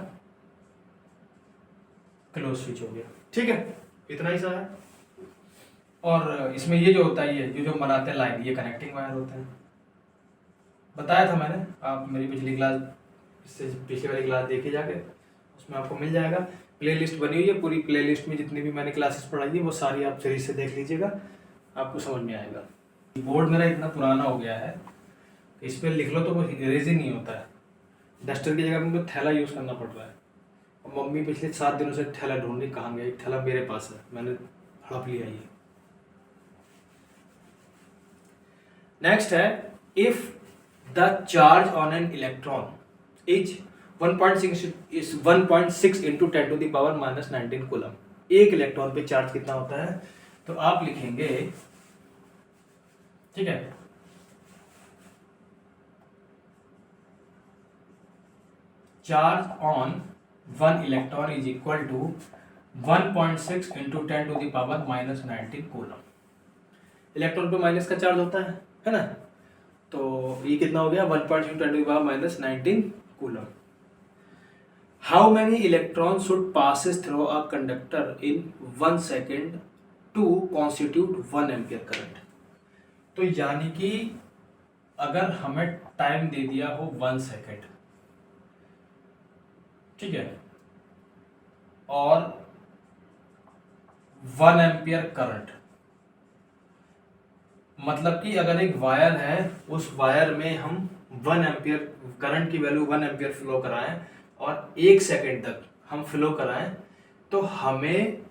क्लोज स्विच हो गया। ठीक है, इतना ही सा है। और इसमें ये जो होता है, ये जो बनाते हैं लाइन, ये कनेक्टिंग वायर होते हैं, बताया था मैंने। आप मेरी पिछली क्लास, इससे पिछली वाली क्लास देखिए जाके, उसमें आपको मिल जाएगा। प्लेलिस्ट बनी हुई है, पूरी प्लेलिस्ट में जितनी भी मैंने क्लासेस पढ़ाई है वो सारी आप सीरीज से देख लीजिएगा, आपको समझ में आएगा। बोर्ड मेरा इतना पुराना हो गया है, इस पर लिख लो तो वो इरेज ही नहीं होता है। डस्टर की जगह मुझे थैला यूज़ करना पड़ रहा है। और मम्मी पिछले 7 दिनों से थैला ढूंढ रही, कहाँ गया। एक थैला मेरे पास है, मैंने हड़प लिया ये। नेक्स्ट है, if the charge on an electron is 1.6 into 10 to the power -19 coulomb. एक इलेक्ट्रॉन पे चार्ज कितना होता है? तो आप लिखेंगे, ठीक है, charge on 1 electron is equal to 1.6 into 10 to the power -19 coulomb. Electron पे माइनस का चार्ज होता है ना? तो ये कितना हो गया? 1.6 10 to the power -19 coulomb. How many electron should passes through a conductor in 1 second to constitute 1 ampere current? तो यानी कि अगर हमें टाइम दे दिया हो 1 सेकेंड, ठीक है, और 1 एम्पियर करंट, मतलब कि अगर एक वायर है, उस वायर में हम 1 एम्पियर करंट की वैल्यू 1 एम्पियर फ्लो कराएं और 1 सेकेंड तक हम फ्लो कराएं, तो हमें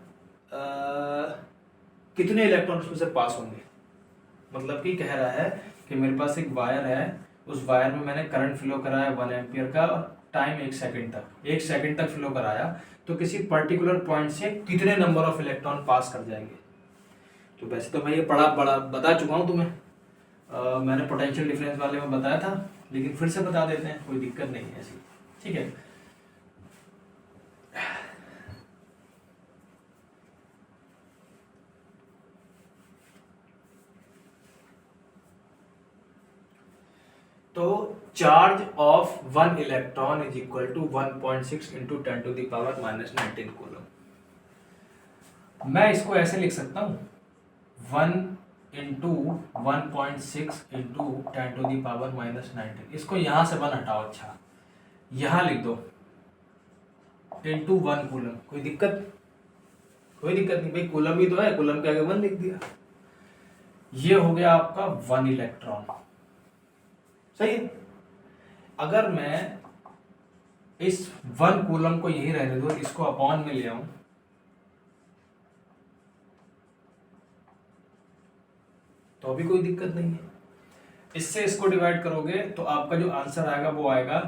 कितने इलेक्ट्रॉन उसमें से पास होंगे? मतलब कि कह रहा है कि मेरे पास एक वायर है, उस वायर में मैंने करंट फ्लो कराया 1 एम्पियर का, टाइम 1 सेकेंड तक, 1 सेकेंड तक फ्लो कराया, तो किसी पर्टिकुलर पॉइंट से कितने नंबर ऑफ इलेक्ट्रॉन पास कर जाएंगे? तो वैसे तो मैं ये बड़ा बता चुका हूँ तुम्हें, मैंने पोटेंशियल डिफरेंस वाले में बताया था, लेकिन फिर से बता देते हैं, कोई दिक्कत नहीं है ऐसी, ठीक है। तो charge of 1 electron is equal to 1.6 into 10 to the power -19 coulomb. मैं इसको ऐसे लिख सकता हूँ, 1 into 1.6 into 10 to the power -19। इसको यहाँ से 1 हटाओ, अच्छा यहाँ लिख दो इंटू 1 कूलम। कोई दिक्कत? कोई दिक्कत नहीं भाई, कूलम ही तो है, कूलम के आगे 1 लिख दिया। ये हो गया आपका 1 इलेक्ट्रॉन, सही है। अगर मैं इस 1 कूलम को यही रहने दो, इसको अपॉन में ले आऊं, तो भी कोई दिक्कत नहीं है। इससे इसको डिवाइड करोगे तो आपका जो आंसर आएगा वो आएगा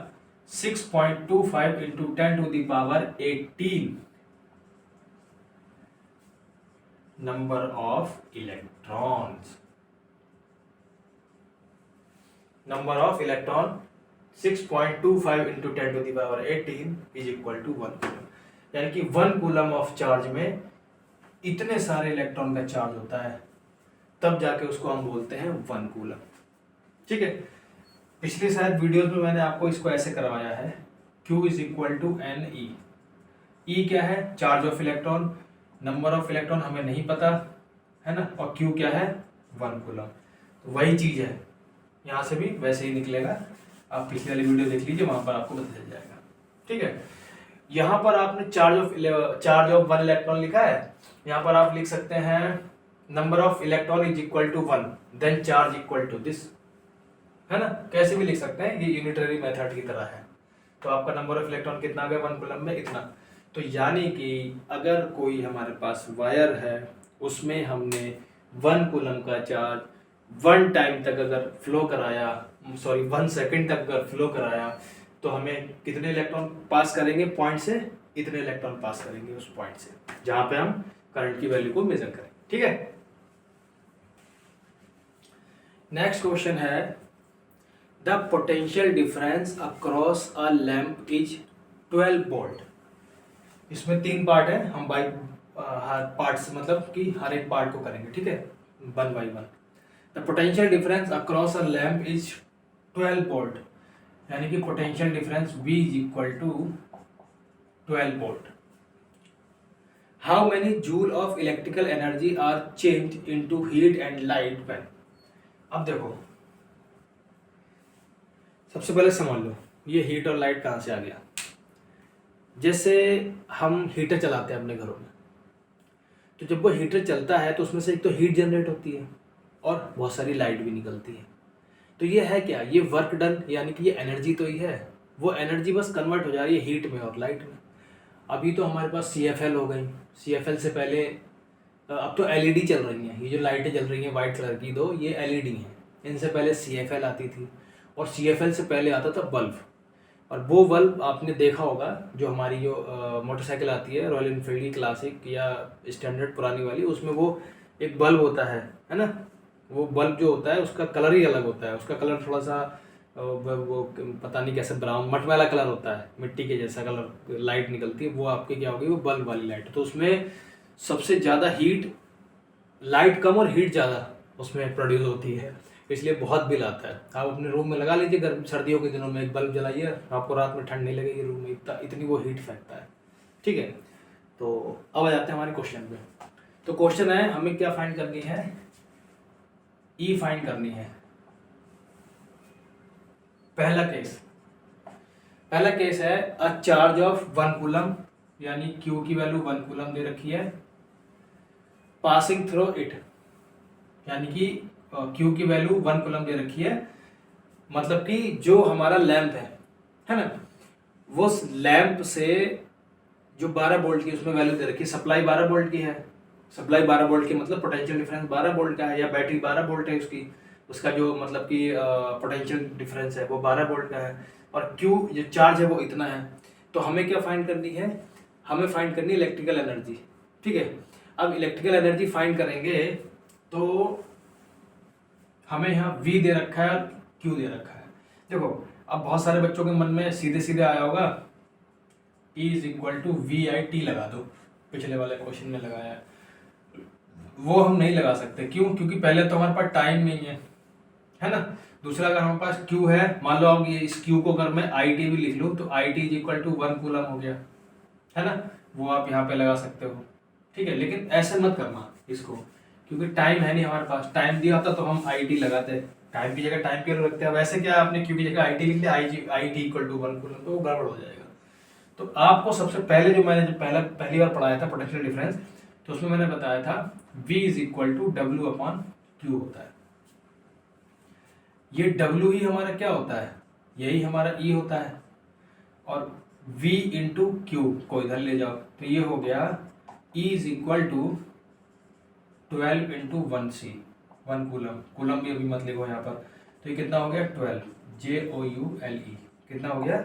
6.25 into 10 to the power 18 number of electrons. Number of electron 6.25 into 10 to the power 18 is equal to 1 coulomb. यानी कि 1 कूलम ऑफ चार्ज में इतने सारे इलेक्ट्रॉन का चार्ज होता है, तब जाके उसको हम बोलते हैं 1 कूलम, ठीक है। पिछली शायद वीडियोस में मैंने आपको इसको ऐसे करवाया है, Q is equal to n e. E क्या है? Charge of electron. Number of electron हमें नहीं पता है ना, और Q क्या है? 1 कूलम। तो वही चीज है, यहाँ से भी वैसे ही निकलेगा। आप पिछली वाली वीडियो देख लीजिए, वहां पर आपको पता चल जाएगा, ठीक है। यहाँ पर आपने चार्ज ऑफ 1 इलेक्ट्रॉन लिखा है, यहाँ पर आप लिख सकते हैं number of electron is equal to 1 then charge equal to this, है ना। कैसे भी लिख सकते हैं, ये यूनिटरी मेथड की तरह है। तो आपका नंबर ऑफ इलेक्ट्रॉन कितना आ गया 1 कूलम में? इतना। तो यानी कि अगर कोई हमारे पास वायर है, उसमें हमने 1 कूलम का चार्ज 1 टाइम तक अगर फ्लो कराया, 1 सेकेंड तक अगर फ्लो कराया, तो हमें कितने इलेक्ट्रॉन पास करेंगे पॉइंट से? इतने इलेक्ट्रॉन पास करेंगे उस पॉइंट से जहां पे हम करंट की वैल्यू को मेजर करें, ठीक है। नेक्स्ट क्वेश्चन है, the potential difference across a lamp is 12 volt. इसमें 3 पार्ट है, हम बाई हर पार्ट से, मतलब कि हर एक पार्ट को करेंगे, ठीक है, 1 by 1। The potential difference across a lamp is 12 volt, यानी कि potential difference V is equal to 12 volt. How many joule of electrical energy are change into heat and light when. अब देखो, सबसे पहले समझ लो ये हीट और लाइट कहाँ से आ गया। जैसे हम हीटर चलाते हैं अपने घरों में, तो जब वो हीटर चलता है तो उसमें से एक तो हीट जनरेट होती है और बहुत सारी लाइट भी निकलती है। तो ये है क्या, ये वर्क डन, यानी कि ये एनर्जी तो ही है, वो एनर्जी बस कन्वर्ट हो जा रही है हीट में और लाइट में। अभी तो हमारे पास CFL हो गई, CFL से पहले अब तो LED चल रही हैं, ये जो लाइटें जल रही हैं वाइट कलर की दो, ये LED हैं। इनसे पहले CFL आती थी और CFL से पहले आता था बल्ब। और वो बल्ब आपने देखा होगा, जो हमारी जो मोटरसाइकिल आती है रॉयल इनफील्ड की क्लासिक या स्टैंडर्ड पुरानी वाली, उसमें वो एक बल्ब होता है ना। वो बल्ब जो होता है उसका कलर ही अलग होता है, उसका कलर थोड़ा सा वो पता नहीं कैसे ब्राउन मटमैला कलर होता है, मिट्टी के जैसा कलर लाइट निकलती है, वो आपकी क्या होगी, वो बल्ब वाली लाइट। तो उसमें सबसे ज़्यादा हीट, लाइट कम और हीट ज़्यादा उसमें प्रोड्यूस होती है, इसलिए बहुत बिल आता है। आप अपने रूम में लगा लीजिए, गर्म सर्दियों के दिनों में एक बल्ब जलाइए, आपको रात में ठंड नहीं लगेगी रूम में, इतनी वो हीट फेंकता है। ठीक है, तो अब आ जाते हैं हमारे क्वेश्चन पे। तो क्वेश्चन है, हमें क्या फाइंड करनी है, ई फाइंड करनी है। पहला केस है अ चार्ज ऑफ 1 कूलम, यानी क्यू की वैल्यू 1 कूलम दे रखी है, पासिंग थ्रू इट, यानी कि क्यू की वैल्यू 1 कूलम दे रखी है, मतलब कि जो हमारा लैंप है ना, वो लैंप से जो 12 वोल्ट की उसमें वैल्यू दे रखी है, सप्लाई 12 वोल्ट की है, सप्लाई 12 वोल्ट की मतलब पोटेंशियल डिफरेंस 12 वोल्ट का है, या बैटरी 12 वोल्ट है उसकी, उसका जो मतलब कि पोटेंशियल डिफरेंस है वो 12 वोल्ट का है, और क्यू जो चार्ज है वो इतना है। तो हमें क्या फाइंड करनी है, हमें फाइंड करनी है इलेक्ट्रिकल एनर्जी। ठीक है, अब इलेक्ट्रिकल एनर्जी फाइंड करेंगे तो हमें यहाँ V दे रखा है और Q दे रखा है। देखो, अब बहुत सारे बच्चों के मन में सीधे सीधे आया होगा E is equal to VIT लगा दो, पिछले वाले क्वेश्चन में लगाया है। वो हम नहीं लगा सकते, क्यों? क्योंकि पहले तो हमारे पास टाइम नहीं है ना। दूसरा, अगर हमारे पास Q है, मान लो अब ये इस Q को अगर मैं IT भी लिख लूँ तो IT is equal to 1 coulomb हो गया, है ना, वो आप यहाँ पे लगा सकते हो। ठीक है, लेकिन ऐसे मत करना इसको, क्योंकि टाइम है नहीं हमारे पास। टाइम दिया होता तो हम IT लगाते, टाइम की जगह टाइम क्यों रखते हैं। वैसे क्या आपने Q की जगह IT लिख लिया, IT इक्वल टू 1 कूलम, तो वो गड़बड़ हो जाएगा। तो आपको सबसे पहले जो मैंने पहली बार पढ़ाया था पोटेंशियल डिफरेंस, तो उसमें मैंने बताया था V is equal to W upon Q होता है। ये W ही हमारा क्या होता है, यही हमारा E होता है, और V इंटू क्यू को इधर ले जाओ तो ये हो गया E is equal to 12 into 1C, 1 coulomb, coulomb भी अभी मत लिखो यहाँ पर। तो ये कितना हो गया 12, JOULE, कितना हो गया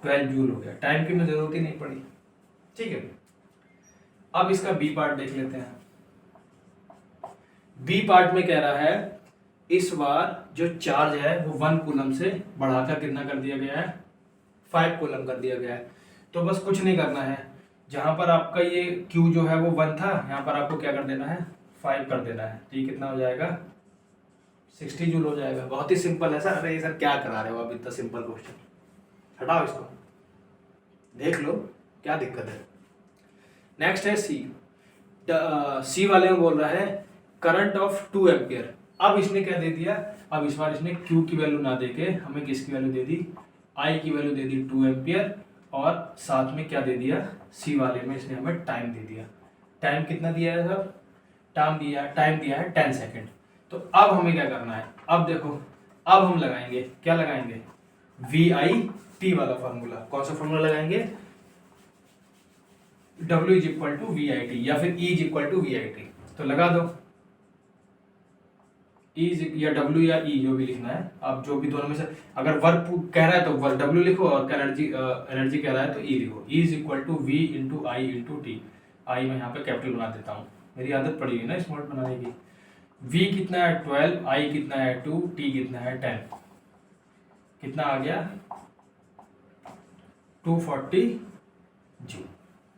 12 जूल हो गया। टाइम की में जरूरत ही नहीं पड़ी। ठीक है, अब इसका बी पार्ट देख लेते हैं। बी पार्ट में कह रहा है इस बार जो चार्ज है वो 1 कूलम से बढ़ाकर कितना कर दिया गया है, 5 कूलम कर दिया गया है। तो बस कुछ नहीं करना है, जहां पर आपका ये Q जो है वो 1 था, यहाँ पर आपको क्या कर देना है, 5 कर देना है। तो ये कितना हो जाएगा 60 जूल हो जाएगा। बहुत ही सिंपल है सर। अरे सर क्या करा रहे हो आप, इतना सिंपल क्वेश्चन, हटाओ इसको, देख लो क्या दिक्कत है। नेक्स्ट है सी वाले में बोल रहा है करंट ऑफ 2 एम्पियर। अब इसने क्या दे दिया, अब इस बार इसने Q की वैल्यू ना देके हमें किसकी वैल्यू दे दी, I की वैल्यू दे दी 2 एम्पियर, और साथ में क्या दे दिया, सी वाले में इसने हमें टाइम दे दिया। टाइम कितना दिया है सर, टाइम दिया है 10 सेकेंड। तो अब हमें क्या करना है, अब देखो, अब हम लगाएंगे, क्या लगाएंगे, VIT वाला फॉर्मूला। कौन सा फॉर्मूला लगाएंगे, W is equal to VIT, या फिर E is equal to VIT। तो लगा दो, E या W या E, जो भी लिखना है आप, जो भी दोनों में से, अगर वर्क कह रहा है तो वर्क W लिखो, और एनर्जी कह रहा है तो E लिखो। E is equal to V into I into t. I मैं यहाँ पे कैपिटल बना देता हूँ, मेरी आदत पड़ी है ना स्मॉल बनाने की। V कितना है 12, I कितना है 2, T कितना है 10, कितना आ गया 240 जूल।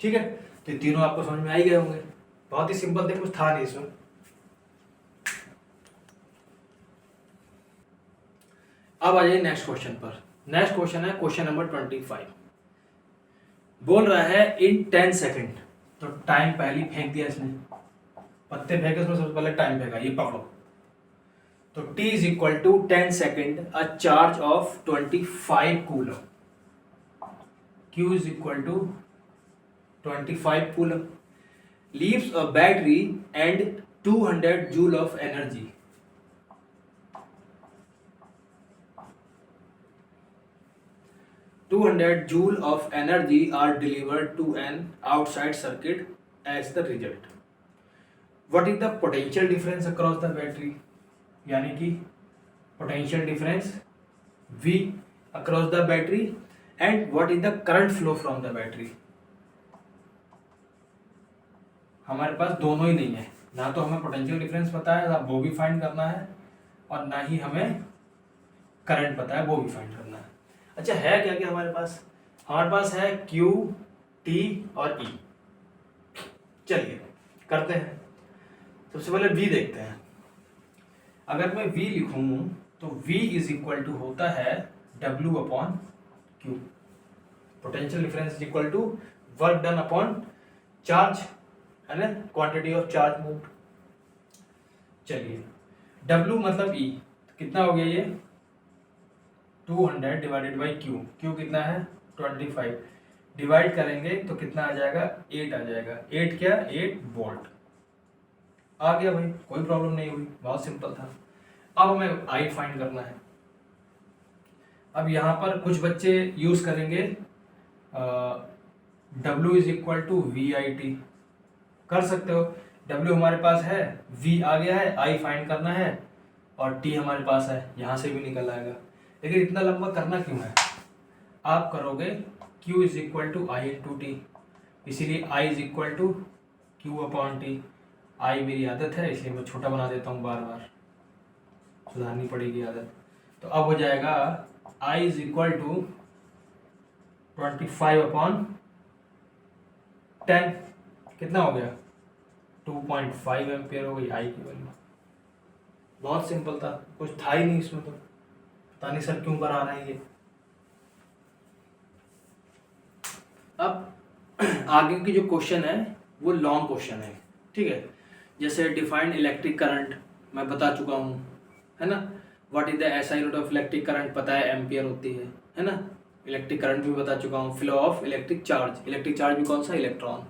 ठीक है, तो तीनों आपको समझ में आ ही गए होंगे, बहुत ही सिंपल थे, कुछ था नहीं इसमें। अब आ जाइए नेक्स्ट क्वेश्चन पर। नेक्स्ट क्वेश्चन है क्वेश्चन नंबर 25। बोल रहा है इन 10 सेकेंड, तो टाइम पहले फेंक दिया इसने, पत्ते फेंके उसमें सबसे पहले टाइम फेंका, ये पकड़ो। तो T is equal to 10 second a charge of 25 coulomb, Q is equal to 25 coulomb. leaves a battery and 200 joule of energy. 200 joule of energy are delivered to an outside circuit as the result. What is the potential difference across the battery? यानी कि potential difference V across the battery and what is the current flow from the battery? हमारे पास दोनों ही नहीं है, ना तो हमें पोटेंशियल डिफरेंस पता है, वो भी फाइंड करना है, और ना ही हमें करंट पता है, वो भी फाइंड करना है। अच्छा, है क्या क्या हमारे पास है Q, T और E। चलिए करते हैं। सबसे पहले V देखते हैं। अगर मैं V लिखूं तो V इज इक्वल टू होता है W upon Q। Potential difference is equal to work done upon charge, है ना, क्वांटिटी ऑफ चार्ज मूव्ड। चलिए, W मतलब E, तो कितना हो गया ये 200 डिवाइडेड बाई Q। Q कितना है 25, डिवाइड करेंगे तो कितना आ जाएगा 8 आ जाएगा। 8 क्या, 8 वोल्ट आ गया भाई, कोई प्रॉब्लम नहीं हुई, बहुत सिंपल था। अब हमें I फाइंड करना है। अब यहाँ पर कुछ बच्चे यूज करेंगे W is equal to VIT, कर सकते हो। W हमारे पास है, V आ गया है, I फाइंड करना है, और T हमारे पास है, यहाँ से भी निकल आएगा। लेकिन इतना लंबा करना क्यों है? आप करोगे Q is equal to I into T, इसीलिए I is equal to Q upon T. I मेरी आदत है इसलिए मैं छोटा बना देता हूँ, बार बार सुधारनी पड़ेगी आदत। तो अब हो जाएगा I is equal to 25 upon 10, कितना हो गया 2.5 एम्पियर हो गई I की वैल्यू। बहुत सिंपल था, कुछ था ही नहीं इसमें, तो पता नहीं सर क्यों करा रहे हैं ये। अब आगे की जो क्वेश्चन है वो लॉन्ग क्वेश्चन है, ठीक है। जैसे डिफाइंड इलेक्ट्रिक करंट मैं बता चुका हूँ, है ना। What is the SI unit of electric current पता है, एम्पियर होती है ना। इलेक्ट्रिक करंट भी बता चुका हूँ। Flow of electric charge, electric charge भी कौन सा, इलेक्ट्रॉन,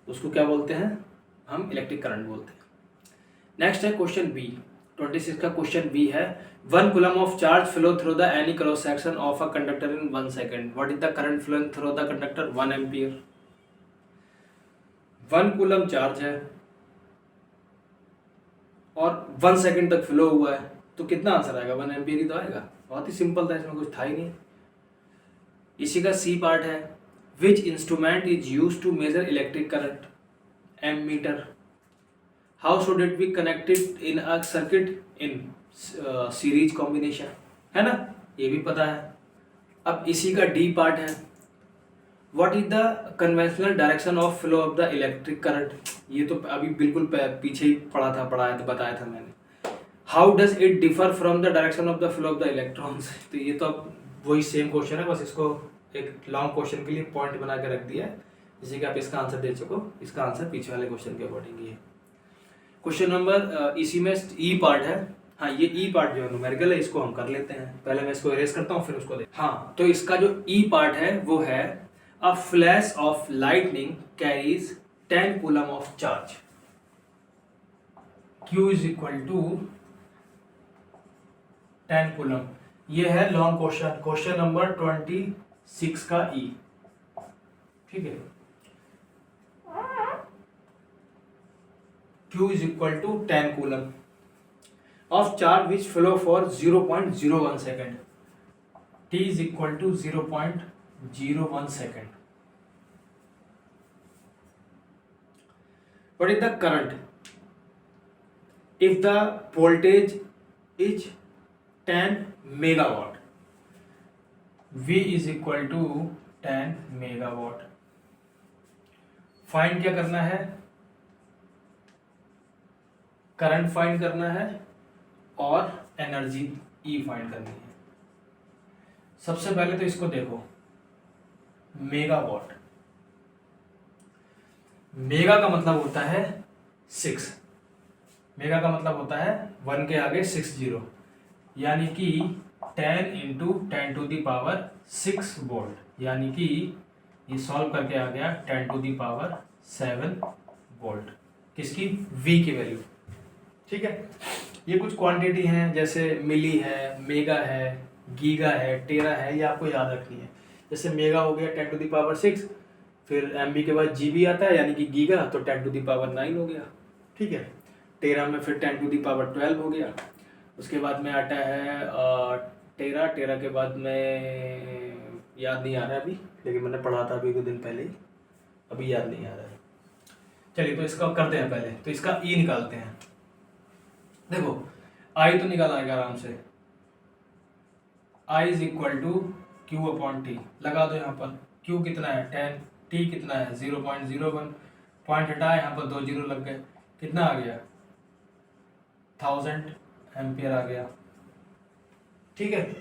उसको क्या बोलते हैं हम, इलेक्ट्रिक करंट बोलते हैं। नेक्स्ट है क्वेश्चन बी, 26 का क्वेश्चन बी है 1 coulomb of charge flow through the any cross section of a conductor in 1 second. What is the current flowing through the conductor, 1 ampere. 1 coulomb charge है और 1 सेकंड तक फ्लो हुआ है, तो कितना आंसर आएगा, 1 एम्पियर ही तो आएगा। बहुत ही सिंपल था, इसमें कुछ था ही नहीं। इसी का सी पार्ट है, which instrument is use to measure electric current, ammeter. How should it be connected in a circuit, in series combination, है ना, ये भी पता है। अब इसी का डी पार्ट है, what is the conventional direction of flow of the electric current. ये तो अभी बिल्कुल पीछे ही बताया था मैंने। How does it differ from the direction of the flow of the electrons. तो ये तो अब वही सेम क्वेश्चन है, बस इसको एक लॉन्ग क्वेश्चन के लिए पॉइंट बना के रख दिया है, जिससे कि आप इसका आंसर दे सको। इसका आंसर पीछे वाले क्वेश्चन के अकॉर्डिंग ही है। क्वेश्चन नंबर इसी में ई पार्ट है, हाँ ये ई पार्ट जो है न्यूमेरिकल है, इसको हम कर लेते हैं। पहले मैं इसको इरेज करता हूँ फिर उसको हाँ, तो इसका जो ई पार्ट है वो है a flash of lightning carries 10 coulomb of charge. Q is equal to 10 coulomb. ये है लॉन्ग क्वेश्चन, क्वेश्चन नंबर 26 का ई, ठीक है। Q is equal to 10 coulomb of charge which flow for 0.01 second. T is equal to 0.01 second. What is the current? If the voltage is 10 megawatt, V is equal to 10 megawatt. Find क्या करना है, करंट फाइंड करना है और एनर्जी ई फाइंड करनी है। सबसे पहले तो इसको देखो, मेगावाट, मेगा का मतलब होता है 6, मेगा का मतलब होता है 1 के आगे 6 जीरो, यानी कि 10 into 10 to the power 6 volt, यानी कि ये सॉल्व करके आ गया 10 टू दी पावर 7 वोल्ट, किसकी, V की वैल्यू। ठीक है, ये कुछ क्वांटिटी हैं, जैसे मिली है, मेगा है, गीगा है, टेरा है, ये आपको याद रखनी है। जैसे मेगा हो गया 10⁻6, फिर MB के बाद GB आता है यानी कि गीगा, तो 10⁻9 हो गया। ठीक है, टेरा में फिर 10⁻12 हो गया। उसके बाद में आता है टेरा, टेरा के बाद में याद नहीं आ रहा है अभी, लेकिन मैंने पढ़ा था अभी 2 दिन पहले ही, अभी याद नहीं आ रहा है। चलिए तो इसका करते हैं पहले, तो इसका ई निकालते हैं। देखो आई तो निकाल आएगा आराम से, I is equal to Q/T, लगा दो यहाँ पर। Q कितना है 10, T कितना है 0.01, पॉइंट हटाया, यहाँ पर 2 जीरो लग गए, कितना आ गया 1000 एम्पियर आ गया। ठीक है,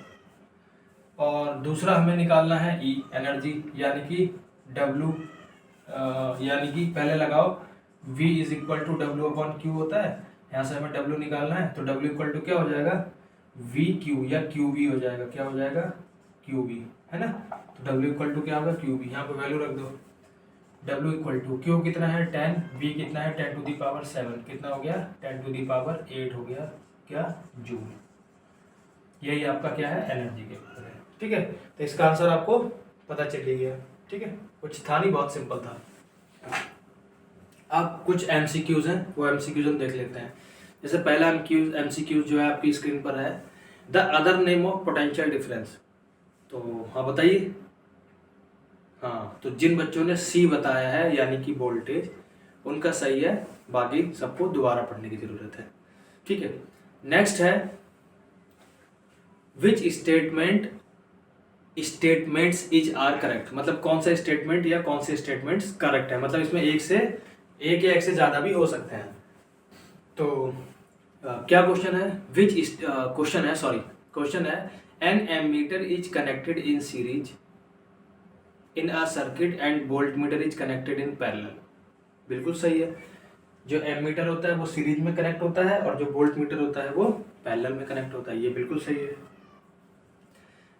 और दूसरा हमें निकालना है E, एनर्जी, यानी कि W, यानी कि पहले लगाओ V is equal to W/Q होता है, यहाँ से हमें W निकालना है, तो W इक्वल टू क्या हो जाएगा VQ या QV हो जाएगा, क्या हो जाएगा QV, है ना। तो W इक्वल टू क्या होगा QV, यहाँ पे वैल्यू रख दो। W इक्वल टू Q कितना है 10, V कितना है 10⁻7, कितना हो गया 10⁸ हो गया क्या जूल। यही आपका क्या है एनर्जी के ऊपर है। ठीक है, तो इसका आंसर आपको पता चल ही गया। ठीक है, कुछ था नहीं, बहुत सिंपल था। अब कुछ MCQs हैं, वो MCQs हम देख लेते हैं। जैसे पहला MCQ जो है आपकी स्क्रीन पर है, the other name of potential difference. तो हाँ बताइए, हाँ तो जिन बच्चों ने C बताया है यानी कि वोल्टेज, उनका सही है, बाकी सबको दोबारा पढ़ने की जरूरत है। ठीक है, नेक्स्ट है विच स्टेटमेंट्स इज आर करेक्ट, मतलब कौन सा स्टेटमेंट या कौन से स्टेटमेंट्स करेक्ट है, मतलब इसमें एक या एक से ज्यादा भी हो सकते हैं। तो क्या क्वेश्चन है, क्वेश्चन है an ammeter is connected in series in a circuit and voltmeter is connected in parallel. बिल्कुल सही है, जो एमीटर होता है वो सीरीज में कनेक्ट होता है और जो वोल्ट मीटर होता है वो पैरेलल में कनेक्ट होता है, ये बिल्कुल सही है।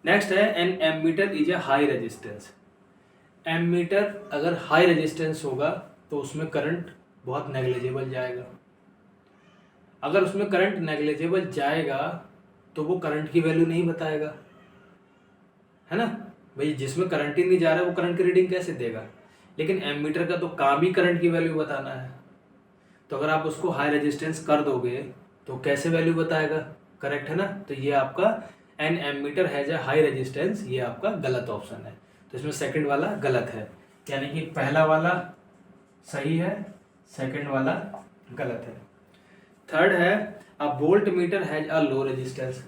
नेक्स्ट है an ammeter is a high resistance. Ammeter अगर हाई रेजिस्टेंस होगा तो उसमें करंट बहुत नेग्लिजिबल जाएगा। अगर उसमें करंट नेग्लिजिबल जाएगा तो वो करंट की वैल्यू नहीं बताएगा, है ना भाई। जिसमें करंट ही नहीं जा रहा है वो करंट की रीडिंग कैसे देगा। लेकिन एमीटर का तो काम ही करंट की वैल्यू बताना है, तो अगर आप उसको हाई रेजिस्टेंस कर दोगे तो कैसे वैल्यू बताएगा, करेक्ट है ना। तो ये आपका an ammeter has a high resistance, ये आपका गलत ऑप्शन है। तो इसमें सेकंड वाला गलत है, यानी कि पहला वाला सही है, सेकंड वाला गलत है। थर्ड है a voltmeter has a low resistance.